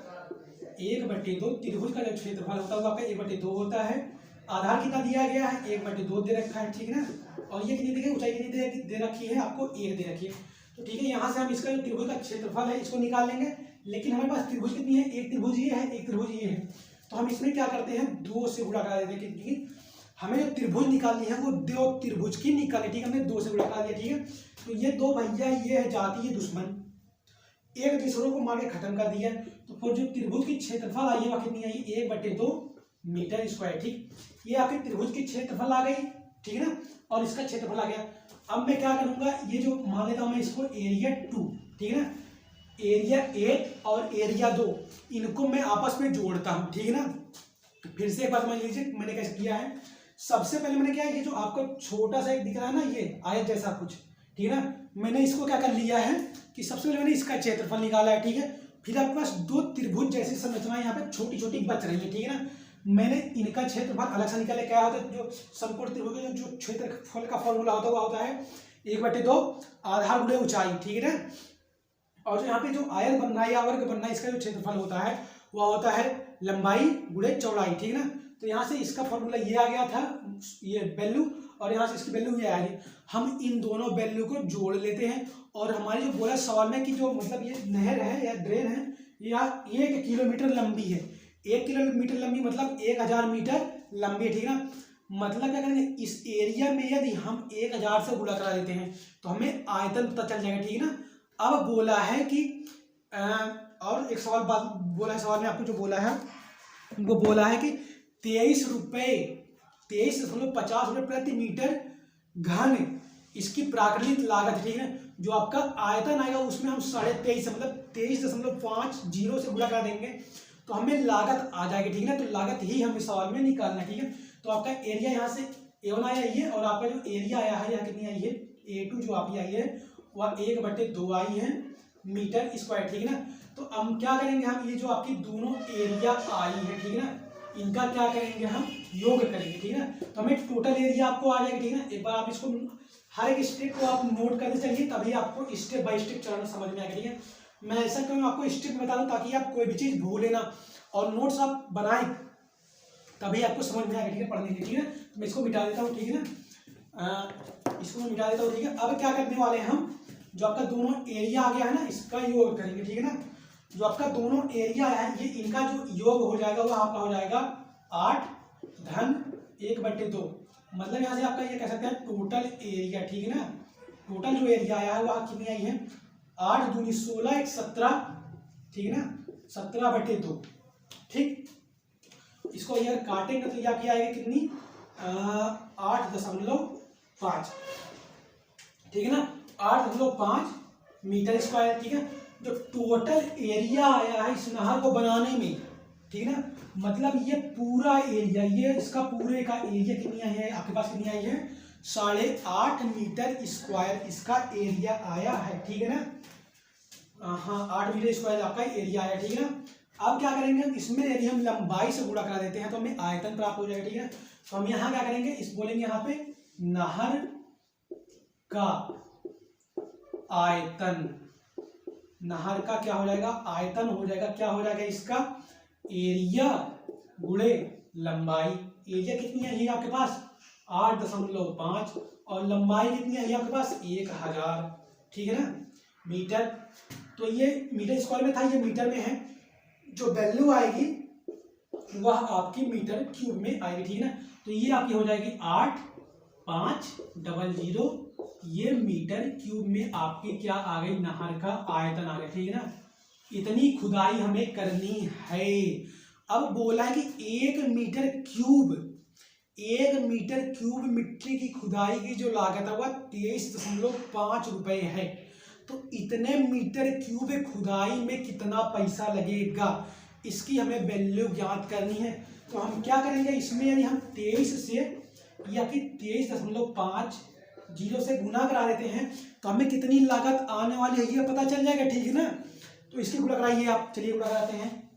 1/2 त्रिभुज का जो क्षेत्रफल होता है वो आपका 1/2 होता है। आधार कितना दिया गया है, 1/2 दे रखा है, ठीक है ना। और ये कितनी देखिए ऊंचाई कितनी दे रखी है आपको, 1 दे रखी है। तो ठीक है, यहाँ से हम इसका जो त्रिभुज का क्षेत्रफल है इसको निकाल लेंगे, लेकिन हमारे पास त्रिभुज कितनी है, एक त्रिभुज ये है, एक त्रिभुज ये है। तो हम इसमें क्या करते हैं, 2 से गुणा करा देते हैं, क्योंकि हमें जो त्रिभुज निकालनी है वो 2 त्रिभुज की निकाली, ठीक है, हमने 2 से गुणा करा दिया, ठीक है। तो ये 2 भैया ये है जाती है दुश्मन, एक दूसरों को मार के खत्म कर दिया। तो फिर जो त्रिभुज की क्षेत्रफल आई है वह कितनी आई, 1/2 मीटर स्क्वायर, ठीक। ये आपके त्रिभुज की क्षेत्रफल आ गई, ठीक है ना, और इसका क्षेत्रफल आ गया। अब मैं क्या करूंगा, ये जो मान लेता हूं मैं इसको एरिया 2, ठीक है ना, एरिया 8 और एरिया 2 इनको मैं आपस में जोड़ता हूं, ठीक है ना। फिर से एक बार समझ लीजिए मैंने कैसे किया है। सबसे पहले मैंने क्या है, ये जो आपको छोटा सा एक दिख रहा है ना, ये आयत जैसा कुछ, ठीक है ना, मैंने इसको क्या कर लिया है कि सबसे पहले मैंने इसका क्षेत्रफल निकाला है, ठीक है। फिर आपके पास 2 त्रिभुज जैसी संरचनाएं यहाँ पे छोटी छोटी बच रही है, ठीक है ना। मैंने इनका क्षेत्रफल अलग से निकाले, क्या होता है, जो समकोण त्रिभुज का जो क्षेत्रफल का फॉर्मूला होता है वह होता है 1/2 आधार गुणे ऊंचाई, ठीक है ना। और जो यहाँ पे जो आयत बनना है या वर्ग बनना है, इसका जो क्षेत्रफल होता है वह होता है लंबाई गुणे चौड़ाई, ठीक है ना। तो यहाँ से इसका फॉर्मूला ये आ गया था, ये वैल्यू, और यहाँ से इसकी वैल्यू ये आ गई। हम इन दोनों वैल्यू को जोड़ लेते हैं और हमारी जो बोला सवाल में कि जो मतलब ये नहर है या ड्रेन है या 1 किलोमीटर लंबी है, 1 किलोमीटर लंबी मतलब 1000 मीटर लंबी, ठीक है ना। मतलब क्या करेंगे, इस एरिया में यदि हम 1000 से गुणा करा देते हैं तो हमें आयतन पता चल जाएगा, ठीक है ना। अब बोला है कि और एक सवाल बात बोला है, सवाल में आपको जो बोला है वो बोला है कि 23.50 रुपये प्रति मीटर घन इसकी प्राकृतिक लागत, ठीक है। जो आपका आयतन आएगा उसमें हम 23.5 मतलब 23.50 से गुणा कर देंगे तो हमें लागत आ जाएगी, ठीक है ना। तो लागत ही हमें सवाल में निकालना है, ठीक है। तो आपका एरिया यहाँ से A1 आया ये, और आपका जो एरिया आया है यहाँ कितनी आई है, A2 जो आपकी आई है वह 1/2 आई है मीटर स्क्वायर, ठीक है ना। तो हम क्या करेंगे, हम ये जो आपकी दोनों एरिया आई है, ठीक है ना, इनका क्या करेंगे, हम योग करेंगे, ठीक है ना। तो हमें टोटल एरिया आपको आ जाएगा, ठीक है ना। एक बार आप इसको हर एक स्टेप को आप नोट करने चाहिए, तभी आपको स्टेप बाय स्टेप चलना समझ में आएगा, ठीक है। मैं ऐसा क्यों आपको स्टेप बता दूं ताकि आप कोई भी चीज़ भूले ना, और नोट्स आप बनाएं तभी आपको समझ में आएगा, ठीक है, पढ़ने के, ठीक है। मैं इसको मिटा देता हूँ, ठीक है ना, इसको मैं मिटा देता हूँ, ठीक है। अब क्या करने वाले हैं हम, जो आपका दोनों एरिया आ गया है ना इसका योग करेंगे, ठीक है ना। जो आपका दोनों एरिया है ये इनका जो योग हो जाएगा वो आपका हो जाएगा 8 धन 1/2, मतलब यहाँ से आपका ये कह सकते हैं टोटल एरिया, ठीक है ना। टोटल जो एरिया आया है वह कितनी आई है, 8 दूनी 16 1 17, ठीक है ना, 17/2, ठीक। इसको यार काटेंगे तो ये आपकी आएगी कितनी, 8.5, ठीक है ना, 8.5 मीटर स्क्वायर, ठीक है। जो टोटल एरिया आया है इस नहर को बनाने में, ठीक है ना, मतलब ये पूरा एरिया, ये इसका पूरे का एरिया कितनी आई है आपके पास, कितनी आई है 8.5 मीटर स्क्वायर इसका एरिया आया है, ठीक है ना। हाँ 8 मीटर स्क्वायर आपका एरिया आया, ठीक है ना। अब क्या करेंगे हम इसमें, यदि हम लंबाई से गुणा करा देते हैं तो हमें आयतन प्राप्त हो जाएगा, ठीक है। तो हम यहाँ क्या करेंगे, इस बोलेंगे यहाँ पे नहर का आयतन, नहर का क्या हो जाएगा, आयतन हो जाएगा, क्या हो जाएगा इसका एरिया गुणे लंबाई। एरिया कितनी है ये आपके पास 8.5 और लंबाई कितनी है ये आपके पास 1000, ठीक है ना, मीटर। तो ये मीटर स्क्वायर में था, ये मीटर में है, जो वैल्यू आएगी वह आपकी मीटर क्यूब में आएगी, ठीक है ना। तो ये आपकी हो जाएगी 8500, ये मीटर क्यूब में आपकी क्या आ गई, नहर का आयतन आ गया, ठीक है ना। इतनी खुदाई हमें करनी है। अब बोला है कि 1 मीटर क्यूब मिट्टी की खुदाई की जो लागत है वह 23.5 रुपए है। तो इतने मीटर क्यूब खुदाई में कितना पैसा लगेगा, इसकी हमें वैल्यू ज्ञात करनी है। तो हम क्या करेंगे इसमें, यदि हम 23 से या फिर 23.50 से गुना करा देते हैं तो हमें कितनी लागत आने वाली है ये पता चल जाएगा, ठीक है ना। तो इसकी गुणा कराइए आप, चलिए गुणा कराते हैं,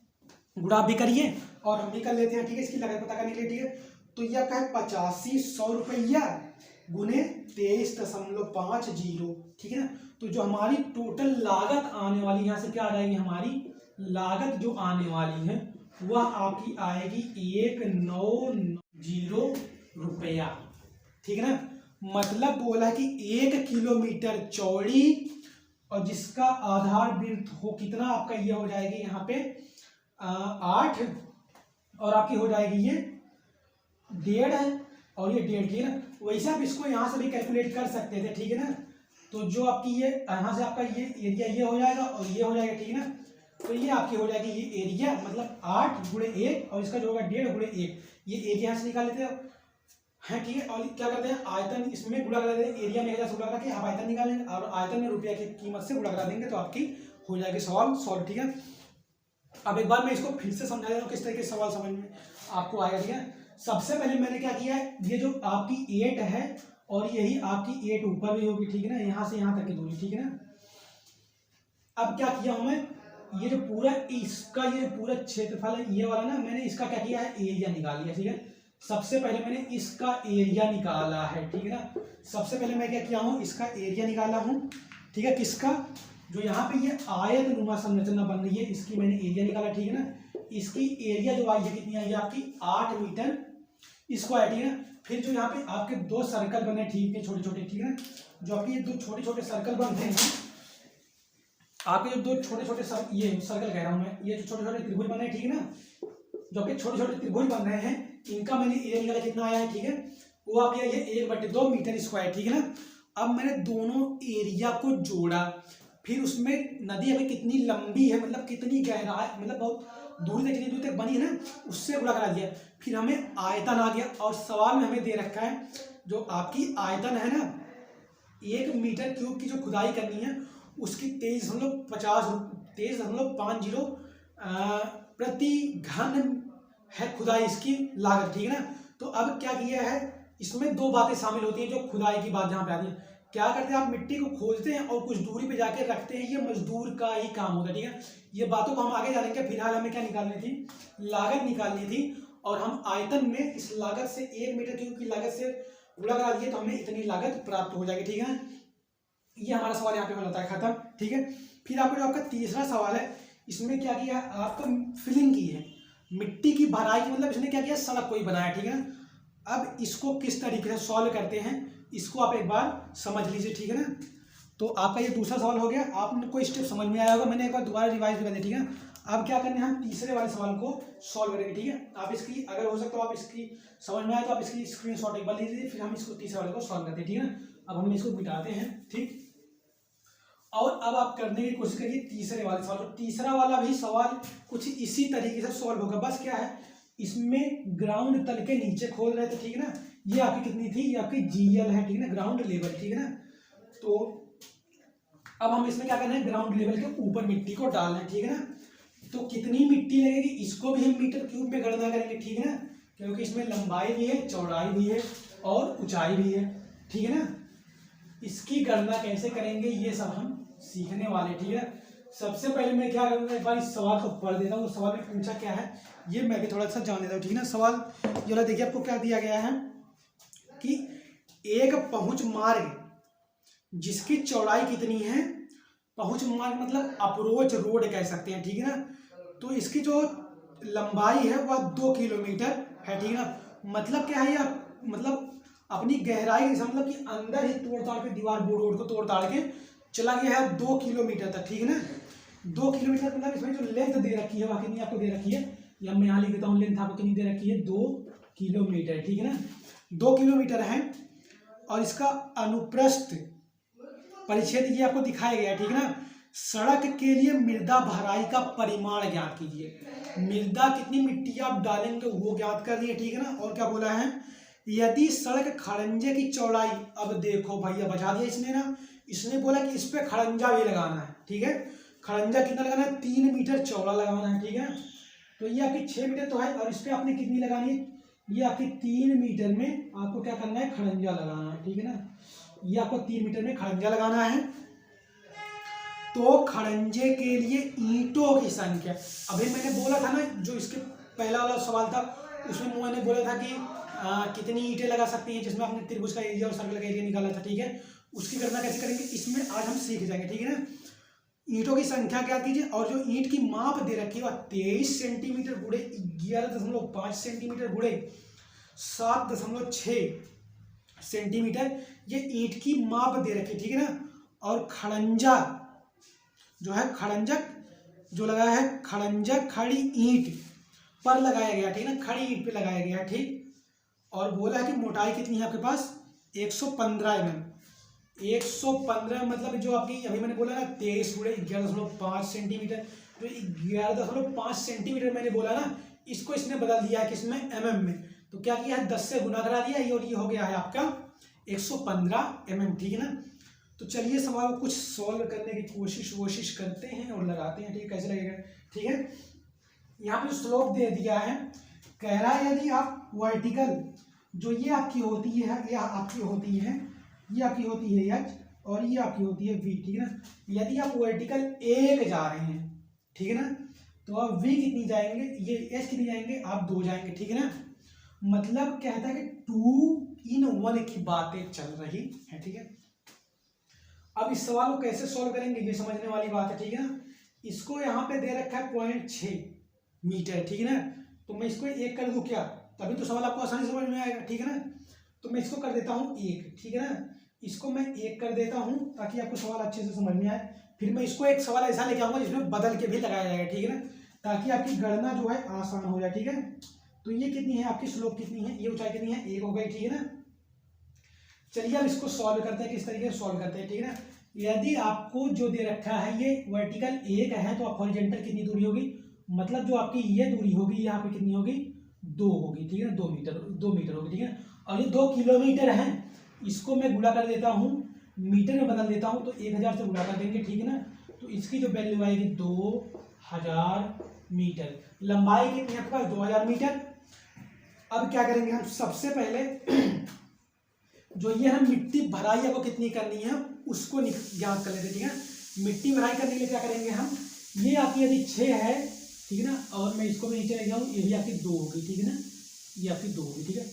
गुणा भी करिए और हम भी कर लेते हैं, ठीक है, इसकी लागत पता करने के लिए, ठीक है। तो यह क्या है 8500 रुपया गुने 23.50, ठीक है ना। तो जो हमारी टोटल लागत आने वाली, यहाँ से क्या आ जाएगी, हमारी लागत जो आने वाली है वह आपकी आएगी 190 रुपया, ठीक है ना। मतलब बोला है कि 1 किलोमीटर चौड़ी और जिसका आधार वृत्त हो कितना आपका, ये हो जाएगी यहाँ पे 8 और आपकी हो जाएगी ये 1.5 है और ये 1.5, ठीक है ना। वैसे आप इसको यहाँ से भी कैलकुलेट कर सकते थे, ठीक है ना। तो जो आपकी ये यहाँ से आपका ये एरिया ये हो जाएगा और ये हो जाएगा, ठीक है ना। तो ये आपकी हो जाएगी ये एरिया, मतलब 8 गुणे 1 और इसका जो होगा 1.5 गुणे 1, ये एरिया यहाँ से निकाल लेते हैं, ठीक है। और क्या करते हैं आयतन इसमें गुणा करा देते हैं, एरिया में 1000 से गुणा करा के आप आयतन निकालेंगे और आयतन में रुपया की कीमत से गुणा करा देंगे तो आपकी हो जाएगी सवाल सॉल्व, ठीक है। अब एक बार मैं इसको फिर से समझा देता हूँ किस तरीके से सवाल समझ में आपको आएगा, ठीक है। सबसे पहले मैंने क्या किया है, ये जो आपकी 8 है और यही आपकी 8 ऊपर भी होगी, ठीक है ना, यहाँ से यहाँ तक की दूरी, ठीक है ना। अब क्या किया हूं मैं, ये जो पूरा इसका ये पूरा क्षेत्रफल है ये वाला ना, मैंने इसका क्या किया है एरिया निकाल लिया, ठीक है। सबसे पहले मैंने इसका एरिया निकाला है, ठीक है ना। सबसे पहले मैं क्या किया हूँ, इसका एरिया निकाला हूँ, ठीक है। किसका, जो यहाँ पे ये आयत नुमा संरचना बन रही है इसकी मैंने एरिया निकाला, ठीक है ना। इसकी एरिया जो आई है कितनी आई है आपकी 8 मीटर स्क्वायर, ठीक है ना। फिर जो यहाँ पे आपके 2 सर्कल बने, ठीक है, छोटे छोटे, ठीक है ना। जो आपके ये 2 छोटे छोटे सर्कल बनते हैं, आपके जो 2 छोटे छोटे ये सर्कल कह रहा हूं मैं, ये जो छोटे छोटे त्रिभुज बन रहे हैं, ठीक है ना, जो आपके छोटे छोटे त्रिभुज बन रहे हैं इनका मैंने एरिया निकाला कितना आया है, ठीक है। वो आप ये 1/2 मीटर स्क्वायर, ठीक है ना। अब मैंने दोनों एरिया को जोड़ा, फिर उसमें नदी हमें कितनी लंबी है, मतलब कितनी गहराई, मतलब बहुत दूरी तक, कितनी दूर तक बनी है ना, उससे गुणा करा दिया। फिर हमें आयतन आ गया और सवाल में हमें दे रखा है जो आपकी आयतन है ना 1 मीटर क्यूब की जो खुदाई करनी है उसकी 23.50 प्रति घन है खुदाई इसकी लागत, ठीक है ना। तो अब क्या किया है, इसमें 2 बातें शामिल होती हैं जो खुदाई की बात जहाँ पे आती है। क्या करते हैं आप मिट्टी को खोदते हैं और कुछ दूरी पे जाके रखते हैं, ये मजदूर का ही काम होता है, ठीक है। ये बातों को हम आगे जानेंगे, फिलहाल हमें क्या निकालनी थी, लागत निकालनी थी। और हम आयतन में इस लागत से 1 मीटर क्यूब की लागत से गुणा करा दिए तो हमें इतनी लागत प्राप्त हो जाएगी, ठीक है। ये हमारा सवाल यहाँ पे हो जाता है खत्म, ठीक है। फिर आपका जो आपका तीसरा सवाल है, इसमें क्या किया आपका फिलिंग की है, मिट्टी की भराई की, मतलब इसने क्या किया सड़क को ही बनाया, ठीक है। अब इसको किस तरीके से सॉल्व करते हैं इसको आप एक बार समझ लीजिए, ठीक है ना। तो आपका ये दूसरा सवाल हो गया, आपको स्टेप समझ में आया होगा, मैंने एक बार दोबारा रिवाइज कर दिया, ठीक है। अब क्या करना है, हम तीसरे वाले सवाल को सॉल्व करेंगे, ठीक है। आप इसकी अगर हो सकता हो आप इसकी समझ में आए तो आप इसकी स्क्रीनशॉट एक बार लीजिए, फिर हम इसको तीसरे वाले को सॉल्व करते हैं, ठीक है ना। अब हम इसको मिटाते हैं, ठीक। और अब आप करने की कोशिश करिए तीसरे वाले सवाल, तीसरा वाला भी सवाल कुछ इसी तरीके से सॉल्व होगा। बस क्या है, इसमें ग्राउंड तल के नीचे खोद रहे थे, ठीक है ना। ये आपकी कितनी थी, ये आपकी GL है, ठीक है ना, ग्राउंड लेवल, ठीक है ना। तो अब हम इसमें क्या करना है, ग्राउंड लेवल के ऊपर मिट्टी को डालना है, ठीक है ना। तो कितनी मिट्टी लगेगी इसको भी हम मीटर क्यूब में गणना करेंगे, ठीक है ना, क्योंकि इसमें लंबाई भी है, चौड़ाई भी है और ऊंचाई भी है, ठीक है ना। इसकी गणना कैसे करेंगे ये सब हम सीखने वाले, ठीक है। सबसे पहले मैं क्या करूँगा, एक बार इस सवाल को पढ़ देता हूँ। सवाल में पूछा क्या है ये मैं भी थोड़ा सा जान लेता हूँ, ठीक है ना। सवाल जो है देखिए आपको क्या दिया गया है कि एक पहुंच मार्ग जिसकी चौड़ाई कितनी है, पहुंच मार्ग मतलब अप्रोच रोड कह सकते हैं, ठीक है ना। तो इसकी जो लंबाई है वह 2 किलोमीटर है, ठीक है ना। मतलब क्या है, यह मतलब अपनी गहराई मतलब कि अंदर ही तोड़ ताड़ के दीवार बोर्ड रोड को तोड़ ताड़ के चला गया है 2 किलोमीटर तक, ठीक है ना। 2 किलोमीटर मतलब इसमें जो लेंथ दे रखी है वह कितनी आपको दे रखी है, या मैं यहाँ लिख देता हूँ लेंथ आपको कितनी दे रखी है, 2 किलोमीटर, ठीक है ना। 2 किलोमीटर है और इसका अनुप्रस्थ परिच्छेद ये आपको दिखाया गया है, ठीक है ना। सड़क के लिए मृदा भराई का परिमाण ज्ञात कीजिए। मृदा कितनी मिट्टी आप डालेंगे वो ज्ञात कर दिए, ठीक है ना। और क्या बोला है, यदि सड़क खड़ंजे की चौड़ाई, अब देखो भैया बचा दिया इसने ना, इसने बोला कि इस पे खड़ंजा भी लगाना है, ठीक है। खड़ंजा कितना लगाना है, 3 मीटर चौड़ा लगाना है, ठीक है। तो ये आपकी 6 मीटर तो है और इस पे आपने कितनी लगानी है, ये आपकी 3 मीटर में आपको क्या करना है, खड़ंजा लगाना है, ठीक है ना। ये आपको 3 मीटर में खड़ंजा लगाना है। तो खड़ंजे के लिए ईंटों की संख्या, अभी मैंने बोला था ना जो इसके पहला वाला सवाल था उसमें मैंने बोला था कि कितनी ईंटें लगा सकती हैं, जिसमें आपने त्रिभुज का एरिया और सर्कल का एरिया निकाला था, ठीक है। उसकी गणना कैसे करेंगे इसमें आज हम सीख जाएंगे, ठीक है ना। ईंटों की संख्या क्या कीजिए, और जो ईंट की माप दे रखी है वह 23 सेंटीमीटर गुणे 11.5 सेंटीमीटर गुणे 7.6 सेंटीमीटर, ये ईंट की माप दे रखी है, ठीक है ना। और खड़ंजा जो है, खड़ंजक जो लगाया है, खड़ंजक खड़ी ईंट पर लगाया गया, ठीक है ना, खड़ी ईंट पे लगाया गया, ठीक। और बोला है कि मोटाई कितनी है आपके पास, 115 mm। 115 मतलब जो आपकी अभी मैंने बोला ना 23 गुणे 11.5 सेंटीमीटर, तो 11.5 सेंटीमीटर मैंने बोला ना, इसको इसने बदल दिया है किसमें, mm में। तो क्या किया है, 10 से गुना करा दिया है और ये हो गया है आपका 115 mm, ठीक है ना। तो चलिए सवाल को कुछ सॉल्व करने की कोशिश करते हैं और लगाते हैं, ठीक है, कैसे लगेगा, ठीक है। यहाँ पे स्लोप दे दिया है, कह रहा है यदि आप वर्टिकल जो ये आपकी होती है, ये आपकी होती है, ये आपकी होती है एच और ये आपकी होती है वी, ठीक है ना। यदि आप वर्टिकल 1 जा रहे हैं, ठीक है ना, तो आप वी कितनी जाएंगे, ये एच कितनी जाएंगे, आप 2 जाएंगे, ठीक है ना। मतलब कहता है कि 2 in 1 की बातें चल रही है, ठीक है। अब इस सवाल को कैसे सॉल्व करेंगे ये समझने वाली बात है, ठीक है ना। इसको यहाँ पे दे रखा है 0.6 मीटर, ठीक है ना। तो मैं इसको 1 कर दूं क्या, तभी तो सवाल आपको आसानी समझ में आएगा, ठीक है ना। तो मैं इसको कर देता हूँ 1, ठीक है ना। इसको मैं 1 कर देता हूँ ताकि आपको सवाल अच्छे से समझ में आए। फिर मैं इसको एक सवाल ऐसा लेके आऊंगा जिसमें बदल के भी लगाया जाएगा, ठीक है ना, ताकि आपकी गणना जो है आसान हो जाए, ठीक है। तो ये कितनी है आपकी स्लोप कितनी है, ये ऊंचाई कितनी है, 1 हो गई, ठीक है ना। चलिए अब इसको सॉल्व करते हैं, किस तरीके से सॉल्व करते हैं, ठीक है ना। यदि आपको जो दे रखा है ये वर्टिकल 1 है तो आप हॉरिजॉन्टल कितनी दूरी होगी, मतलब जो आपकी ये दूरी होगी यहाँ पे कितनी होगी, 2 होगी, ठीक है ना, 2 मीटर होगी, ठीक है। और ये 2 किलोमीटर है, इसको मैं गुणा कर देता हूँ, मीटर में बदल देता हूँ, तो 1000 से गुणा कर देंगे, ठीक है ना। तो इसकी जो वैल्यू आएगी 2000 मीटर, लंबाई कितनी है आपके पास, 2000 मीटर। अब क्या करेंगे हम, सबसे पहले जो ये हम मिट्टी भराई आपको कितनी करनी है उसको ज्ञात कर लेते हैं, ठीक है। मिट्टी भराई करने के लिए क्या करेंगे हम, ये आपकी यदि 6 है, ठीक है ना, और मैं इसको भी नीचे ले जाऊँ, ये भी आपकी 2 होगी, ठीक है ना, ये आपकी 2 होगी, ठीक है।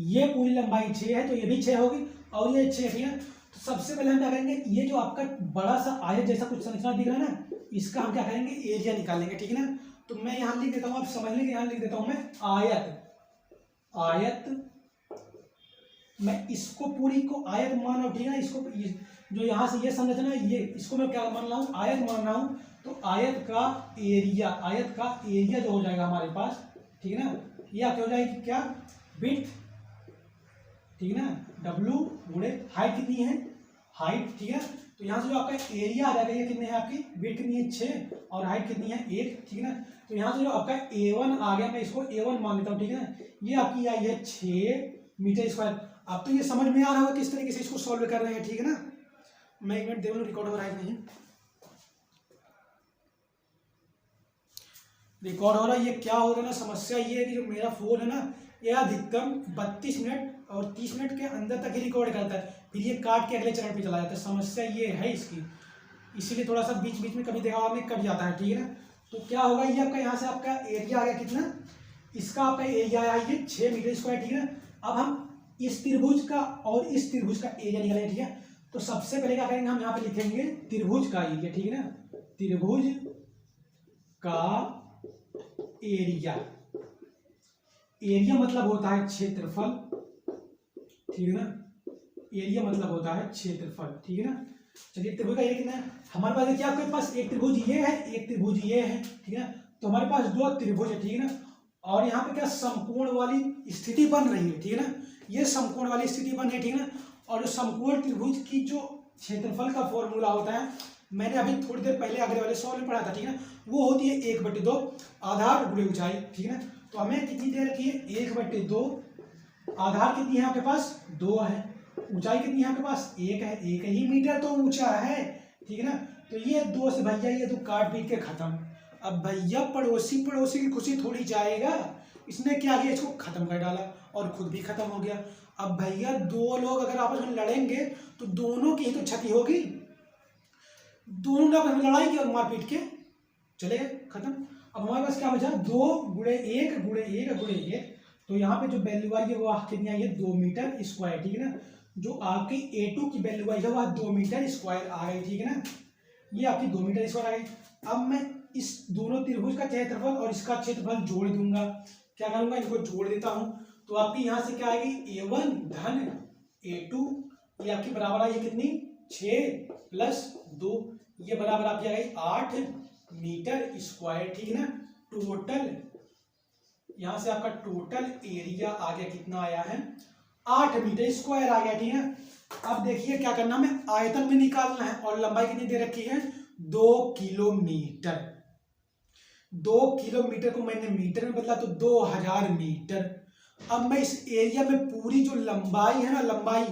ये पूरी लंबाई 6 है तो ये भी 6 होगी और ये 6, ठीक है। तो सबसे पहले हम क्या करेंगे, ये जो आपका बड़ा सा आयत जैसा कुछ संरचना दिख रहा है ना, इसका हम क्या करेंगे, एरिया निकालेंगे, ठीक है ना। तो मैं यहाँ लिख देता हूँ, आप समझ लेंगे, यहाँ लिख देता हूँ मैं आयत, मैं इसको पूरी को आयत मान रहा हूँ, ठीक है ना। इसको जो यहाँ से ये संरचना है, ये इसको मैं क्या मान रहा हूँ, आयत मान रहा हूँ। तो आयत का एरिया जो हो जाएगा हमारे पास, ठीक है ना, ये आपकी हो जाएगी क्या, विड्थ, ठीक है ना, W गुणे हाइट कितनी है, हाइट, ठीक है। तो यहाँ से जो आपका एरिया आ जाएगा, ये कितने है आपकी, विड्थ कितनी है 6 और हाइट कितनी है 1, ठीक है ना। तो यहाँ से जो आपका A1 आ गया, मैं इसको A1 मान लेता हूँ, ठीक है ना। ये आपकी आई है 6 मीटर स्क्वायर। अब तो ये समझ में आ रहा होगा किस तरीके से इसको सॉल्व कर रहे हैं, ठीक है ना। मैं एक मिनट देख लूँ रिकॉर्ड हो रहा है कि नहीं। रिकॉर्ड हो रहा है। ये क्या हो रहा है ना, समस्या ये है कि जो मेरा फ़ोन है ना, ये अधिकतम 32 मिनट और 30 मिनट के अंदर तक ही रिकॉर्ड करता है, फिर ये काट के अगले चरण पे चला जाता है। समस्या ये है इसकी, इसीलिए थोड़ा सा बीच बीच में कभी देखा आपने कट जाता है, ठीक है ना। तो क्या होगा, ये आपका यहाँ से आपका एरिया आ गया कितना, इसका आपका एरिया आया ये 6 मीटर स्क्वायर, ठीक है ना। अब हम इस त्रिभुज का और इस त्रिभुज का एरिया निकालेंगे, ठीक है। तो सबसे पहले क्या करेंगे, हम यहाँ पे लिखेंगे त्रिभुज का एरिया, ठीक है ना। त्रिभुज का एरिया, एरिया मतलब होता है क्षेत्रफल, ठीक है ना। एरिया मतलब होता है क्षेत्रफल, ठीक है ना। चलिए त्रिभुज का एरिया कितना है, हमारे पास देखिए आपके पास एक त्रिभुज ये है, एक त्रिभुज ये है, ठीक है ना। तो हमारे पास दो त्रिभुज है, ठीक है ना। और यहाँ पे क्या समकोण वाली स्थिति बन रही है, ठीक है ना। ये समकोण वाली स्थिति बन है, ठीक है ना। और जो समकोण त्रिभुज की जो क्षेत्रफल का फॉर्मूला होता है, मैंने अभी थोड़ी देर पहले अगले वाले सवाल में पढ़ा था, ठीक है ना। वो होती है 1/2 आधार गुणे ऊंचाई, ठीक है ना। तो हमें कितनी दे रखी है, 1/2, आधार कितनी है आपके पास, 2 है, ऊंचाई कितनी है आपके पास, 1 है, 1 ही मीटर तो ऊंचा है, ठीक है ना। तो ये 2 से भैया ये तो काट पीट के खत्म। अब भैया पड़ोसी पड़ोसी की खुशी थोड़ी जाएगा, इसने क्या किया, इसको खत्म कर डाला और खुद भी खत्म हो गया। अब भैया दो लोग अगर आपस में लड़ेंगे तो दोनों की ही तो क्षति होगी, दोनों ने आपस में लड़ाई की और मारपीट के चले गए, खत्म। अब हमारे पास क्या बचा, 2 गुणे 1 गुणे 1 गुणे 1। तो यहाँ पे जो वैल्यू आई है वो कितनी आई है, 2 मीटर स्क्वायर, ठीक है ना। जो आपकी A2 की वैल्यू आई है वह 2 मीटर स्क्वायर आ गई, ठीक है ना। ये आपकी 2 मीटर स्क्वायर आ गई। अब मैं इस दोनों त्रिभुज का क्षेत्रफल और इसका क्षेत्रफल जोड़ दूंगा, क्या करूंगा, इनको जोड़ देता हूं। तो आपकी यहाँ से क्या आएगी, A1 धन A2, ये आपकी बराबर आई कितनी, 6 + 2, ये बराबर आपकी आ गई 8 मीटर स्क्वायर, ठीक है ना। टोटल यहाँ से आपका टोटल एरिया आ गया, कितना आया है, 8 मीटर स्क्वायर आ गया, ठीक है। अब देखिए क्या करना, हमें आयतन में निकालना है और लंबाई कितनी दे रखी है, 2 किलोमीटर। 2 किलोमीटर को मैंने मीटर में बदला तो 2000 मीटर। अब मैं इस एरिया में पूरी जो लंबाई है ना, लंबाई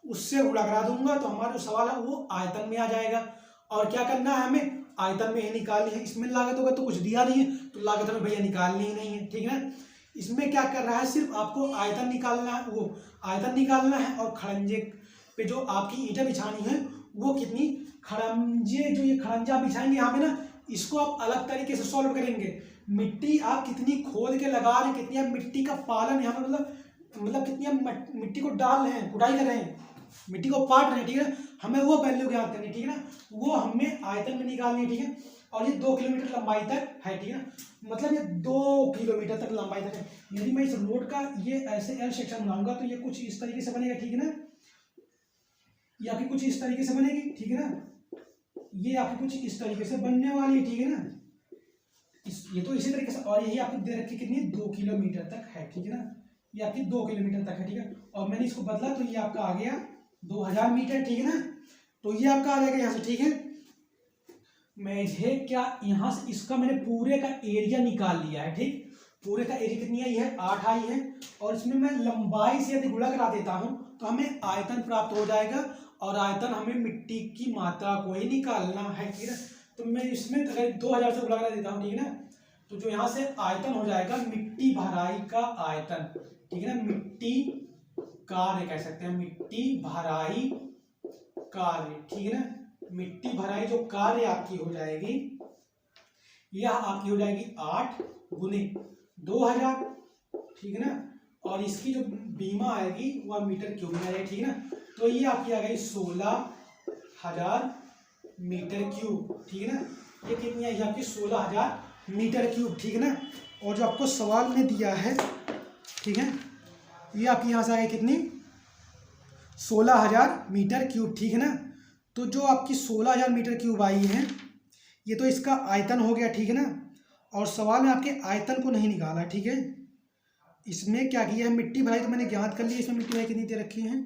उससे गुणा करा दूंगा तो हमारा जो सवाल है वो आयतन में आ जाएगा। और क्या करना है, हमें आयतन में ही निकालनी है, इसमें लागत होगा तो कुछ दिया नहीं है तो लागत हमें भैया निकालनी ही नहीं है, ठीक है ना। इसमें क्या कर रहा है, सिर्फ आपको आयतन निकालना है, वो आयतन निकालना है। और खड़ंजे पे जो आपकी ईंटें बिछानी है वो कितनी, खड़ंजे जो ये खड़ंजा बिछाएंगे यहाँ पे ना, इसको आप अलग तरीके से सॉल्व करेंगे। मिट्टी आप कितनी खोद के लगा रहे हैं, कितनी आप मिट्टी का पालन यहाँ पर मतलब कितनी आप मिट्टी को डाल रहे हैं, खुदाई कर रहे हैं, मिट्टी को पाट रहे हैं, ठीक है। हमें वो वैल्यू ज्ञात करनी है, ठीक है ना, वो हमें आयतन में निकालनी है, ठीक है। और ये 2 किलोमीटर लंबाई तक है, ठीक है, मतलब ये 2 किलोमीटर तक लंबाई तक है। यदि मैं इस रोड का ये ऐसे एल सेक्शन बनाऊंगा तो ये कुछ इस तरीके से बनेगा, ठीक है ना। ये आपकी कुछ इस तरीके से बनेगी, ठीक है ना। ये आपकी कुछ इस तरीके से बनने वाली है, ठीक है ना। ये तो इसी तरीके से, और यही आपको दे रखी कितनी, 2 किलोमीटर तक है, ठीक है ना। ये आपकी 2 किलोमीटर तक है, ठीक है। और मैंने इसको बदला तो ये आपका आ गया 2000 मीटर, ठीक है ना। तो ये आपका आ जाएगा यहाँ से, ठीक है। मुझे क्या यहाँ से इसका मैंने पूरे का एरिया निकाल लिया है, ठीक। पूरे का एरिया कितनी आई है, 8 आई है। और इसमें मैं लंबाई से यदि गुणा करा देता हूँ तो हमें आयतन प्राप्त हो जाएगा। और आयतन हमें मिट्टी की मात्रा को ही निकालना है, ठीक है। तो मैं इसमें अगर 2000 से गुणा करा देता हूँ, ठीक है ना, तो जो यहाँ से आयतन हो जाएगा मिट्टी भराई का आयतन, ठीक है ना। मिट्टी कार्य कह सकते हैं, मिट्टी भराई कार्य, ठीक है ना। मिट्टी भराई जो कार्य आपकी हो जाएगी, यह आपकी हो जाएगी 8 गुने 2000, ठीक है ना। और इसकी जो बीमा आएगी वह मीटर क्यूब में आएगी, ठीक है ना। तो ये आपकी आ गई 16000 मीटर क्यूब, ठीक है ना। ये कितनी आई आपकी 16000 मीटर क्यूब, ठीक है ना। और जो आपको सवाल में दिया है, ठीक है, ये आपकी यहाँ से आ गई कितनी, 16000 मीटर क्यूब, ठीक है ना। तो जो आपकी 16000 मीटर क्यूब आई है, ये तो इसका आयतन हो गया, ठीक है ना। और सवाल में आपके आयतन को नहीं निकाला, ठीक है। इसमें क्या किया है, मिट्टी भराई तो मैंने ज्ञात कर ली, इसमें मिट्टी भराई कितनी दे रखी है,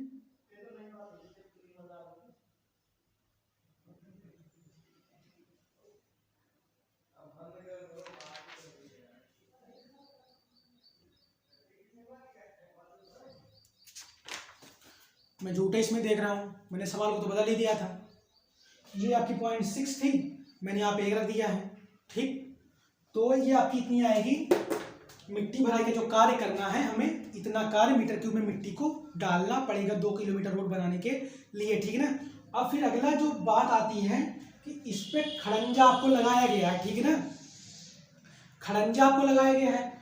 मैं झूठे इसमें देख रहा हूँ, मैंने सवाल को तो बदल ही दिया था। ये आपकी 0.6 थी, मैंने यहाँ पे 1 रख दिया है। ठीक, तो ये आपकी इतनी आएगी। मिट्टी भराई का जो कार्य करना है, हमें इतना कार्य मीटर क्यूब में मिट्टी को डालना पड़ेगा 2 किलोमीटर रोड बनाने के लिए। ठीक है ना। अब फिर अगला जो बात आती है कि इस पे खड़ंजा आपको लगाया गया है। ठीक है ना, खड़ंजा आपको लगाया गया है।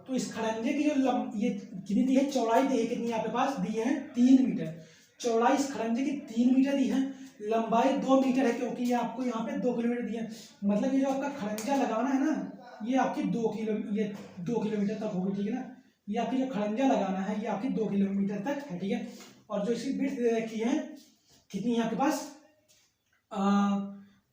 तो इस खड़ंजे की जो ये कितनी दी है, चौड़ाई दी है कितनी आपके पास दी है 3 मीटर। चौड़ाई इस खड़ंजे की 3 मीटर दी है, लंबाई 2 मीटर है, क्योंकि ये आपको यहाँ पे 2 किलोमीटर दिया है। मतलब ये जो आपका खड़ंजा लगाना है ना, ये आपकी 2 किलोमीटर तक होगी। ठीक है ना, ये आपकी जो खड़ंजा लगाना है ये आपकी 2 किलोमीटर तक है। ठीक है, और जो इसकी विड्थ दे रखी है कितनी है आपके पास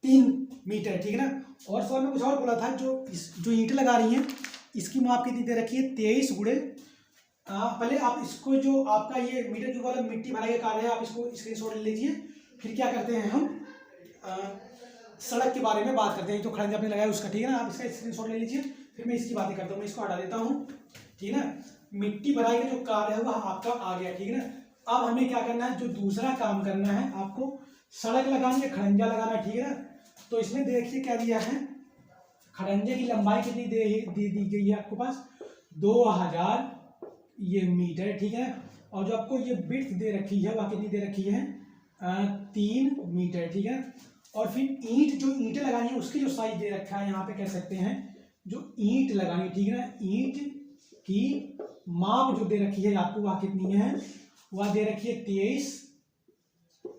3 मीटर। ठीक है ना। और सवाल में कुछ और बोला था, जो ईंटें लगा रही हैं इसकी माप कितनी दे रखी है 23 गुणे। पहले आप इसको जो आपका ये मीटर क्यूब वाला मिट्टी भराई का कार्य है, आप इसको स्क्रीनशॉट ले लीजिए। फिर क्या करते हैं हम सड़क के बारे में बात करते हैं, जो खड़ंजा आपने लगाया उसका। ठीक है ना, आप इसका स्क्रीनशॉट ले लीजिए, फिर मैं इसकी बातें करता हूँ। मैं इसको हटा देता हूँ। ठीक है ना, मिट्टी भराई का जो कार्य है वह आपका आ गया। ठीक है ना। अब हमें क्या करना है, जो दूसरा काम करना है, आपको सड़क लगानी है, खड़ंजा लगाना है। ठीक है ना। तो इसमें देखिए क्या दिया है, खड़ंजे की लंबाई कितनी दी गई है आपके पास 2000 ये मीटर। ठीक है। और जो आपको ये विड्थ दे रखी है वह कितनी दे रखी है 3 मीटर। ठीक है। और फिर जो ईंटें लगानी है उसकी जो साइज दे रखा है यहाँ पे कह सकते हैं, जो ईंट लगानी। ठीक है ना, ईंट की माप जो दे रखी है आपको वह कितनी है, वह दे रखी है 23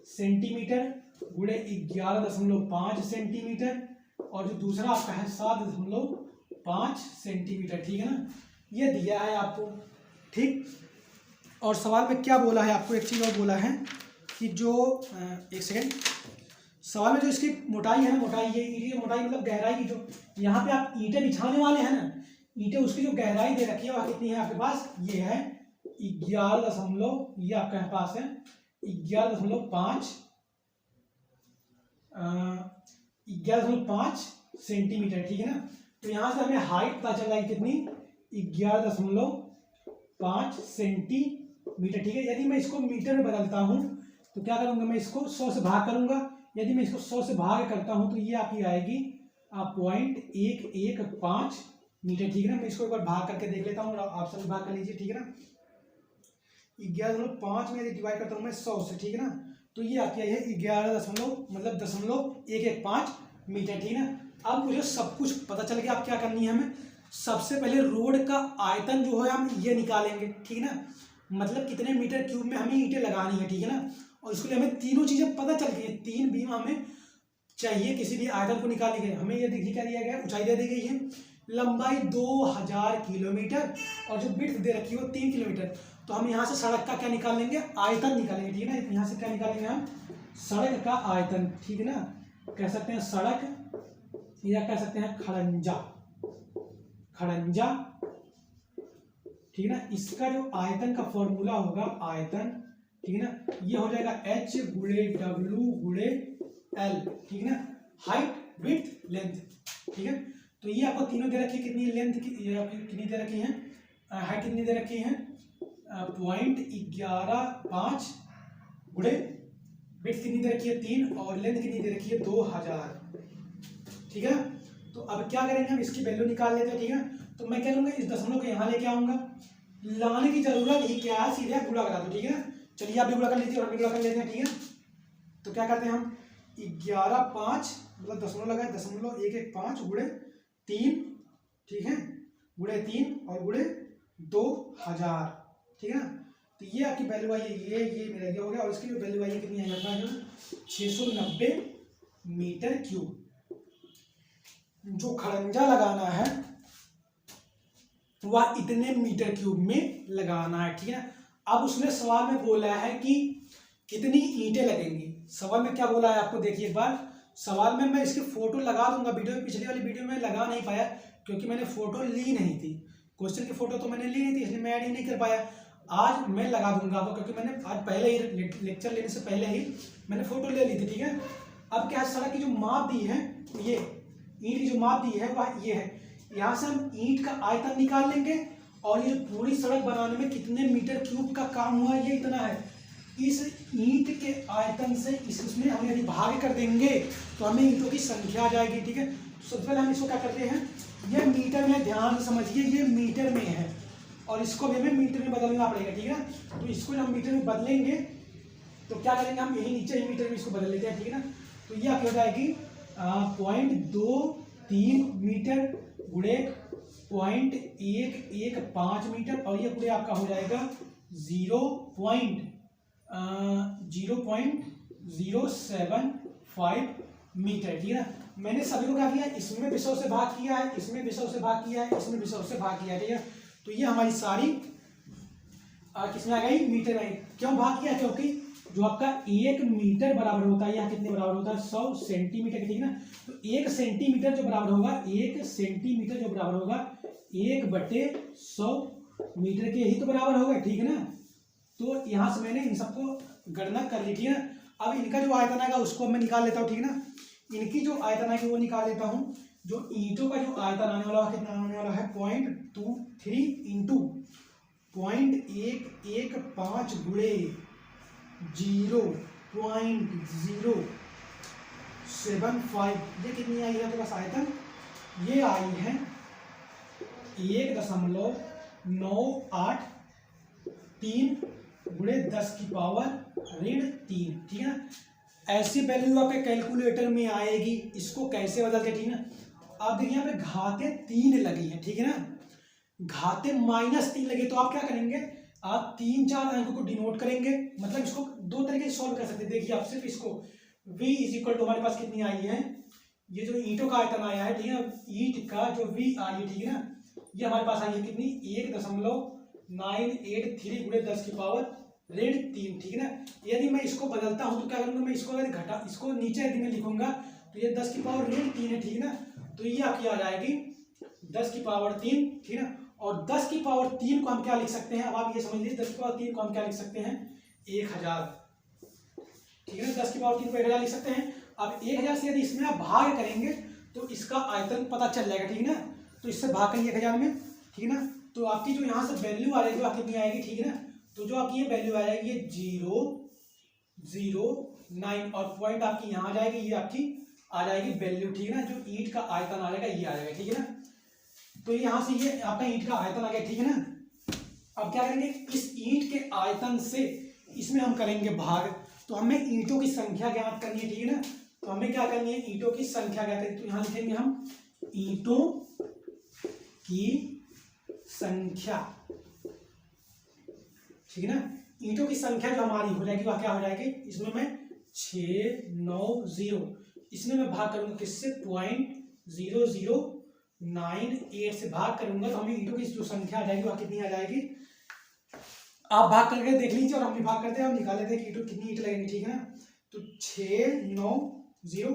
सेंटीमीटर गुणे 11.5 सेंटीमीटर। और जो दूसरा आपका है 7.5 सेंटीमीटर। ठीक है ना, ये दिया है आपको। ठीक, और सवाल में क्या बोला है आपको, एक चीज़ और बोला है कि जो एक सेकेंड, सवाल में जो इसकी मोटाई है ना, मोटाई ये ईंट की मोटाई मतलब गहराई की, जो यहाँ पे आप ईंटें बिछाने वाले हैं ना, ईंटें उसकी जो गहराई दे रखी है वह कितनी है आपके पास, ये है 11 ये आपके पास है 11.5 सेंटीमीटर। ठीक है ना। तो यहाँ से हमें हाइट पता चल रहा है कितनी 11.5 सेंटीमीटर। ठीक है। यदि मैं इसको मीटर में बदलता हूँ तो क्या करूँगा, मैं इसको 100 से भाग करूँगा। यदि मैं इसको 100 से भाग करता हूँ तो ये आपकी आएगी 0.115 मीटर। ठीक है ना। मैं इसको एक बार भाग करके देख लेता हूँ, आप सब भाग कर लीजिए। ठीक है ना, 11.5 में यदि डिवाइड करता हूँ मैं 100 से। ठीक है ना, तो ये आपकी आई है 11.015 मीटर। ठीक है ना। अब मुझे सब कुछ पता चल गया। अब क्या करनी है हमें, सबसे पहले रोड का आयतन जो है हम ये निकालेंगे। ठीक है ना, मतलब कितने मीटर क्यूब में हमें ईंटें लगानी है। ठीक है ना, और इसके लिए हमें तीनों चीजें पता चल गई है, 3 बीम हमें चाहिए किसी भी आयतन को निकालने के। हमें ये देखिए क्या दिया गया है, ऊंचाई दे दी गई है, लंबाई 2000 किलोमीटर और जो विड्थ दे रखी है वो 3 किलोमीटर। तो हम यहाँ से सड़क का क्या निकाल लेंगे, आयतन निकालेंगे। ठीक है ना, यहाँ से क्या निकालेंगे हम, सड़क का आयतन। ठीक है ना, कह सकते हैं सड़क या कह सकते हैं खड़ंजा। ठीक है ना, इसका जो आयतन का फॉर्मूला होगा आयतन, ठीक है ना, ये हो जाएगा H गुणे W गुणे L। ठीक है ना, हाइट विड्थ लेंथ। ठीक है, तो ये आपको तीनों दे रखी है, कितनी लेंथ की कितनी दे रखी है, हाइट कितनी दे रखी है 0.115 गुणे विड्थ कितनी दे रखी है 3 और लेंथ कितनी दे रखी है 2000। ठीक है, तो अब क्या करेंगे हम, इसकी वैल्यू निकाल लेते हैं। ठीक है, तो मैं क्या करूँगा, इस दशमलव को यहाँ लेके आऊँगा, लाने की जरूरत ही क्या है, सीधे गुणा करा दो। ठीक है ना, चलिए आप भी गुणा कर लीजिए और भी गुणा कर लेते हैं। ठीक है, तो क्या करते हैं हम 11.5 मतलब दशमलव लगाए 0.115 गुणे 3। ठीक है, गुणे 3 और गुणे 2000। ठीक है ना, तो ये आपकी वैल्यू आई है, ये मेरा ये हो गया। और इसकी जो वैल्यू आई है कितनी आई है 690 मीटर क्यूब। जो खड़ंजा लगाना है वह इतने मीटर क्यूब में लगाना है। ठीक है ना, अब उसने सवाल में बोला है कि कितनी ईंटें लगेंगी। सवाल में क्या बोला है आपको देखिए एक बार, सवाल में मैं इसकी फोटो लगा दूंगा, वीडियो पिछली वाली वीडियो में लगा नहीं पाया क्योंकि मैंने फोटो ली नहीं थी, क्वेश्चन की फोटो तो मैंने ली नहीं थी, इसलिए मैं ऐड ही नहीं कर पाया। आज मैं लगा दूंगा आपको क्योंकि मैंने आज पहले ही लेक्चर लेने से पहले ही मैंने फोटो ले ली थी। ठीक है, अब क्या सड़क की जो माप दी है, ये ईंट की जो माप दी है वह ये है। यहाँ से हम ईंट का आयतन निकाल लेंगे और ये पूरी सड़क बनाने में कितने मीटर क्यूब का काम हुआ ये इतना है। इस ईंट के आयतन से इसमें हम यदि भाग कर देंगे तो हमें ईंटों की संख्या आ जाएगी। ठीक है, तो सबसे पहले हम इसको क्या करते हैं, ये मीटर में, ध्यान से समझिए, ये मीटर में है और इसको भी हमें मीटर में बदलना पड़ेगा। ठीक है, तो इसको जब हम मीटर में बदलेंगे तो क्या करेंगे, हम यही नीचे ही मीटर में इसको बदल लेते हैं। ठीक है ना, तो ये आपकी हो जाएगी 0.23 मीटर गुणे 0.115 मीटर और ये पूरे आपका हो जाएगा 0.075 मीटर। ठीक है ना, मैंने सभी को क्या किया, इसमें भी 100 से भाग किया है, इसमें भी 100 से भाग किया है, इसमें भी 100 से भाग किया है। ठीक है, तो ये हमारी सारी किसमें आ गई, मीटर में आई। क्यों भाग किया, क्योंकि जो आपका 1 मीटर बराबर होता है, यहाँ कितने बराबर होता है, 100 सेंटीमीटर। ठीक है ना, तो 1 सेंटीमीटर जो बराबर होगा, 1 सेंटीमीटर जो बराबर होगा 1/100 मीटर के ही तो बराबर होगा। ठीक है ना, तो यहाँ से मैंने इन सबको गणना कर ली। ठीक है ना, अब इनका जो आयतन आएगा उसको मैं निकाल लेता हूँ। ठीक है ना, इनकी जो आयतन आएगी वो निकाल लेता हूँ। जो ईंटों का जो आयतन आने वाला है, कितना आने वाला है, 0.23 इंटू 0.115 गुणे 0.075, ये कितनी आई है आपके पास आयतन, ये आई है 1.983 गुणे 10 की पावर ऋण 3। ठीक है ना, ऐसी वैल्यू आपके कैलकुलेटर में आएगी। इसको कैसे बदलते, ठीक है ना, आप देखिए यहाँ पे घाते 3 लगी है। ठीक है ना, घाते -3 लगे तो आप क्या करेंगे, आप 3-4 अंकों को डिनोट करेंगे। मतलब इसको दो तरीके से सॉल्व कर सकते हैं। देखिए आप सिर्फ इसको v = हमारे पास कितनी आई है, ये जो ईंटों का आयतन आया है, ठीक है, ईंट का जो v आई है, ठीक है ना, ये हमारे पास आई है कितनी, 1.983 गुणे 10 की पावर ऋण 3। ठीक है ना, यदि मैं इसको बदलता हूं तो क्या करूंगा, मैं इसको अगर घटा, इसको नीचे यदि मैं लिखूंगा तो ये 10 की पावर ऋण 3 है। ठीक है ना, तो ये आपकी आ जाएगी 10 की पावर 3। ठीक है ना, और 10 की पावर 3 को हम क्या लिख सकते हैं, अब आप ये समझ लीजिए 10 की पावर 3 को हम क्या लिख सकते हैं, 1000। ठीक है ना, 10 की पावर 3 को 1000 लिख सकते हैं। अब 1000 से यदि इसमें आप भाग करेंगे तो इसका आयतन पता चल जाएगा। ठीक है ना, तो इससे भाग करेंगे 1000 में। ठीक है ना, तो आपकी जो यहाँ से वैल्यू आ जाएगी वो कितनी आएगी, ठीक है ना, तो जो आपकी ये वैल्यू आ जाएगी ये 0.009 और पॉइंट आपकी यहाँ आ जाएगी, ये आपकी आ जाएगी वैल्यू। ठीक है ना, जो ईंट का आयतन आ जाएगा ये आ जाएगा। ठीक है ना, तो यहाँ से ये आपका ईंट का आयतन आ गया। ठीक है ना, अब क्या करेंगे, इस ईंट के आयतन से इसमें हम करेंगे भाग, तो हमें ईंटों की संख्या ज्ञात करनी है। ठीक है ना, तो हमें क्या करनी है, ईंटों की संख्या ज्ञात करनी है। तो यहाँ लिखेंगे हम ईंटों की संख्या। ठीक है ना, ईंटों की संख्या जो हमारी हो जाएगी वह क्या हो जाएगी, इसमें मैं 690, इसमें मैं भाग करूंगा किससे, 0.0098 से भाग करूंगा, तो हमें ईंटों की जो संख्या आ जाएगी वह कितनी आ जाएगी, आप भाग करके देख लीजिए और हम भी भाग करते हैं, हम निकाल लेते हैं कि कितनी ईंट लगेंगी। ठीक है ना, तो 690,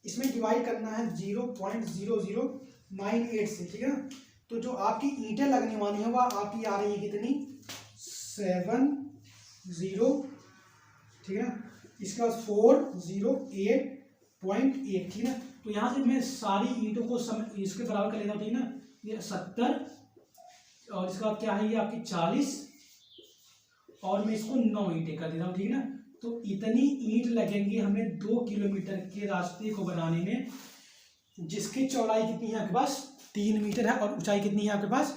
इसमें डिवाइड करना है 0.0098 से। ठीक है ना, तो जो आपकी ईंटें लगने वाली है वह आपकी आ रही है कितनी, 70। ठीक है ना, इसके बाद 408.8। ठीक है ना, तो यहाँ से मैं सारी ईंटों को इसके बराबर कर लेता हूँ। ठीक है ना, ये 70 और इसके बाद क्या है, ये आपकी 40 और मैं इसको 9 ईंटें कर देता हूँ। ठीक है ना, तो इतनी ईंट लगेंगी हमें 2 किलोमीटर के रास्ते को बनाने में, जिसकी चौड़ाई कितनी है आपके पास, 3 मीटर है और ऊंचाई कितनी है आपके पास,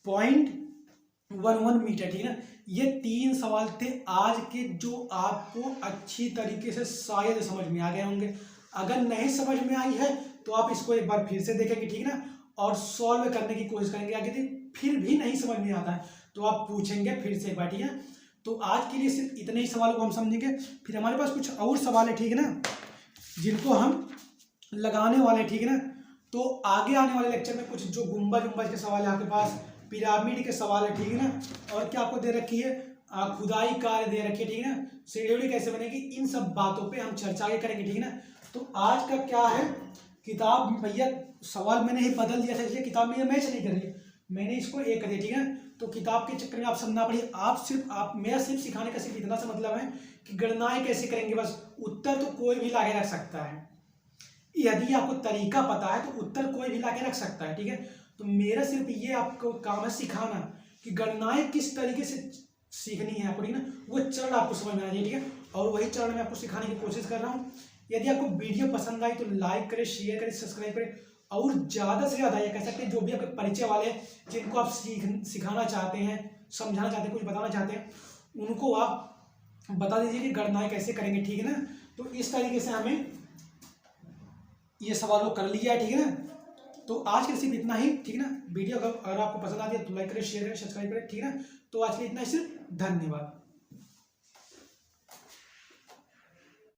0.11 मीटर। ठीक है ना, ये 3 सवाल थे आज के जो आपको अच्छी तरीके से शायद समझ में आ गए होंगे। अगर नहीं समझ में आई है तो आप इसको एक बार फिर से देखेंगे। ठीक है ना, और सॉल्व करने की कोशिश करेंगे। आगे फिर भी नहीं समझ में आता है तो आप पूछेंगे फिर से एक बार। ठीक है, तो आज के लिए सिर्फ इतने ही सवाल को हम समझेंगे, फिर हमारे पास कुछ और सवाल है। ठीक है ना, जिनको हम लगाने वाले। ठीक है ना, तो आगे आने वाले लेक्चर में कुछ जो गुंबज के सवाल है आपके पास, पिरामिड के सवाल है। ठीक है ना, और क्या आपको दे रखी है, खुदाई कार्य दे रखी है। ठीक है ना, सीढ़ी कैसे बनेगी, इन सब बातों पे हम चर्चा करेंगे। ठीक है ना, तो आज का क्या है, किताब भैया सवाल मैंने ही बदल दिया था, इसलिए किताब में मैच नहीं कर रही, मैंने इसको एक कर दिया। ठीक है, तो किताब के चक्कर में आप समझना पड़िए। मेरा सिर्फ सिखाने का सिर्फ इतना सा मतलब है कि गणनाएं कैसे करेंगे, बस उत्तर तो कोई भी लाके रख सकता है। यदि आपको तरीका पता है तो उत्तर कोई भी लाके रख सकता है। ठीक है, तो मेरा सिर्फ ये आपको काम है सिखाना कि गणनाएं किस तरीके से सीखनी है आपको, ठीक है ना, वो चरण आपको समझ में आना चाहिए, ठीक है। और वही चरण मैं आपको सिखाने की कोशिश कर रहा हूँ। यदि आपको वीडियो पसंद आई तो लाइक करें, शेयर करें, सब्सक्राइब करें, और ज़्यादा से ज़्यादा ये कह सकते हैं जो भी आपके परिचय वाले हैं, जिनको आप सिखाना चाहते हैं, समझाना चाहते हैं, कुछ बताना चाहते हैं, उनको आप बता दीजिए कि गणनाएं कैसे करेंगे, ठीक है ना। तो इस तरीके से हमें ये सवाल को कर लिया है, ठीक है ना। तो आज के लिए सिर्फ इतना ही, ठीक है ना। वीडियो अगर आपको पसंद आती है तो लाइक करें, शेयर करें, सब्सक्राइब करें, ठीक है ना। तो आज के लिए इतना ही, सिर्फ धन्यवाद।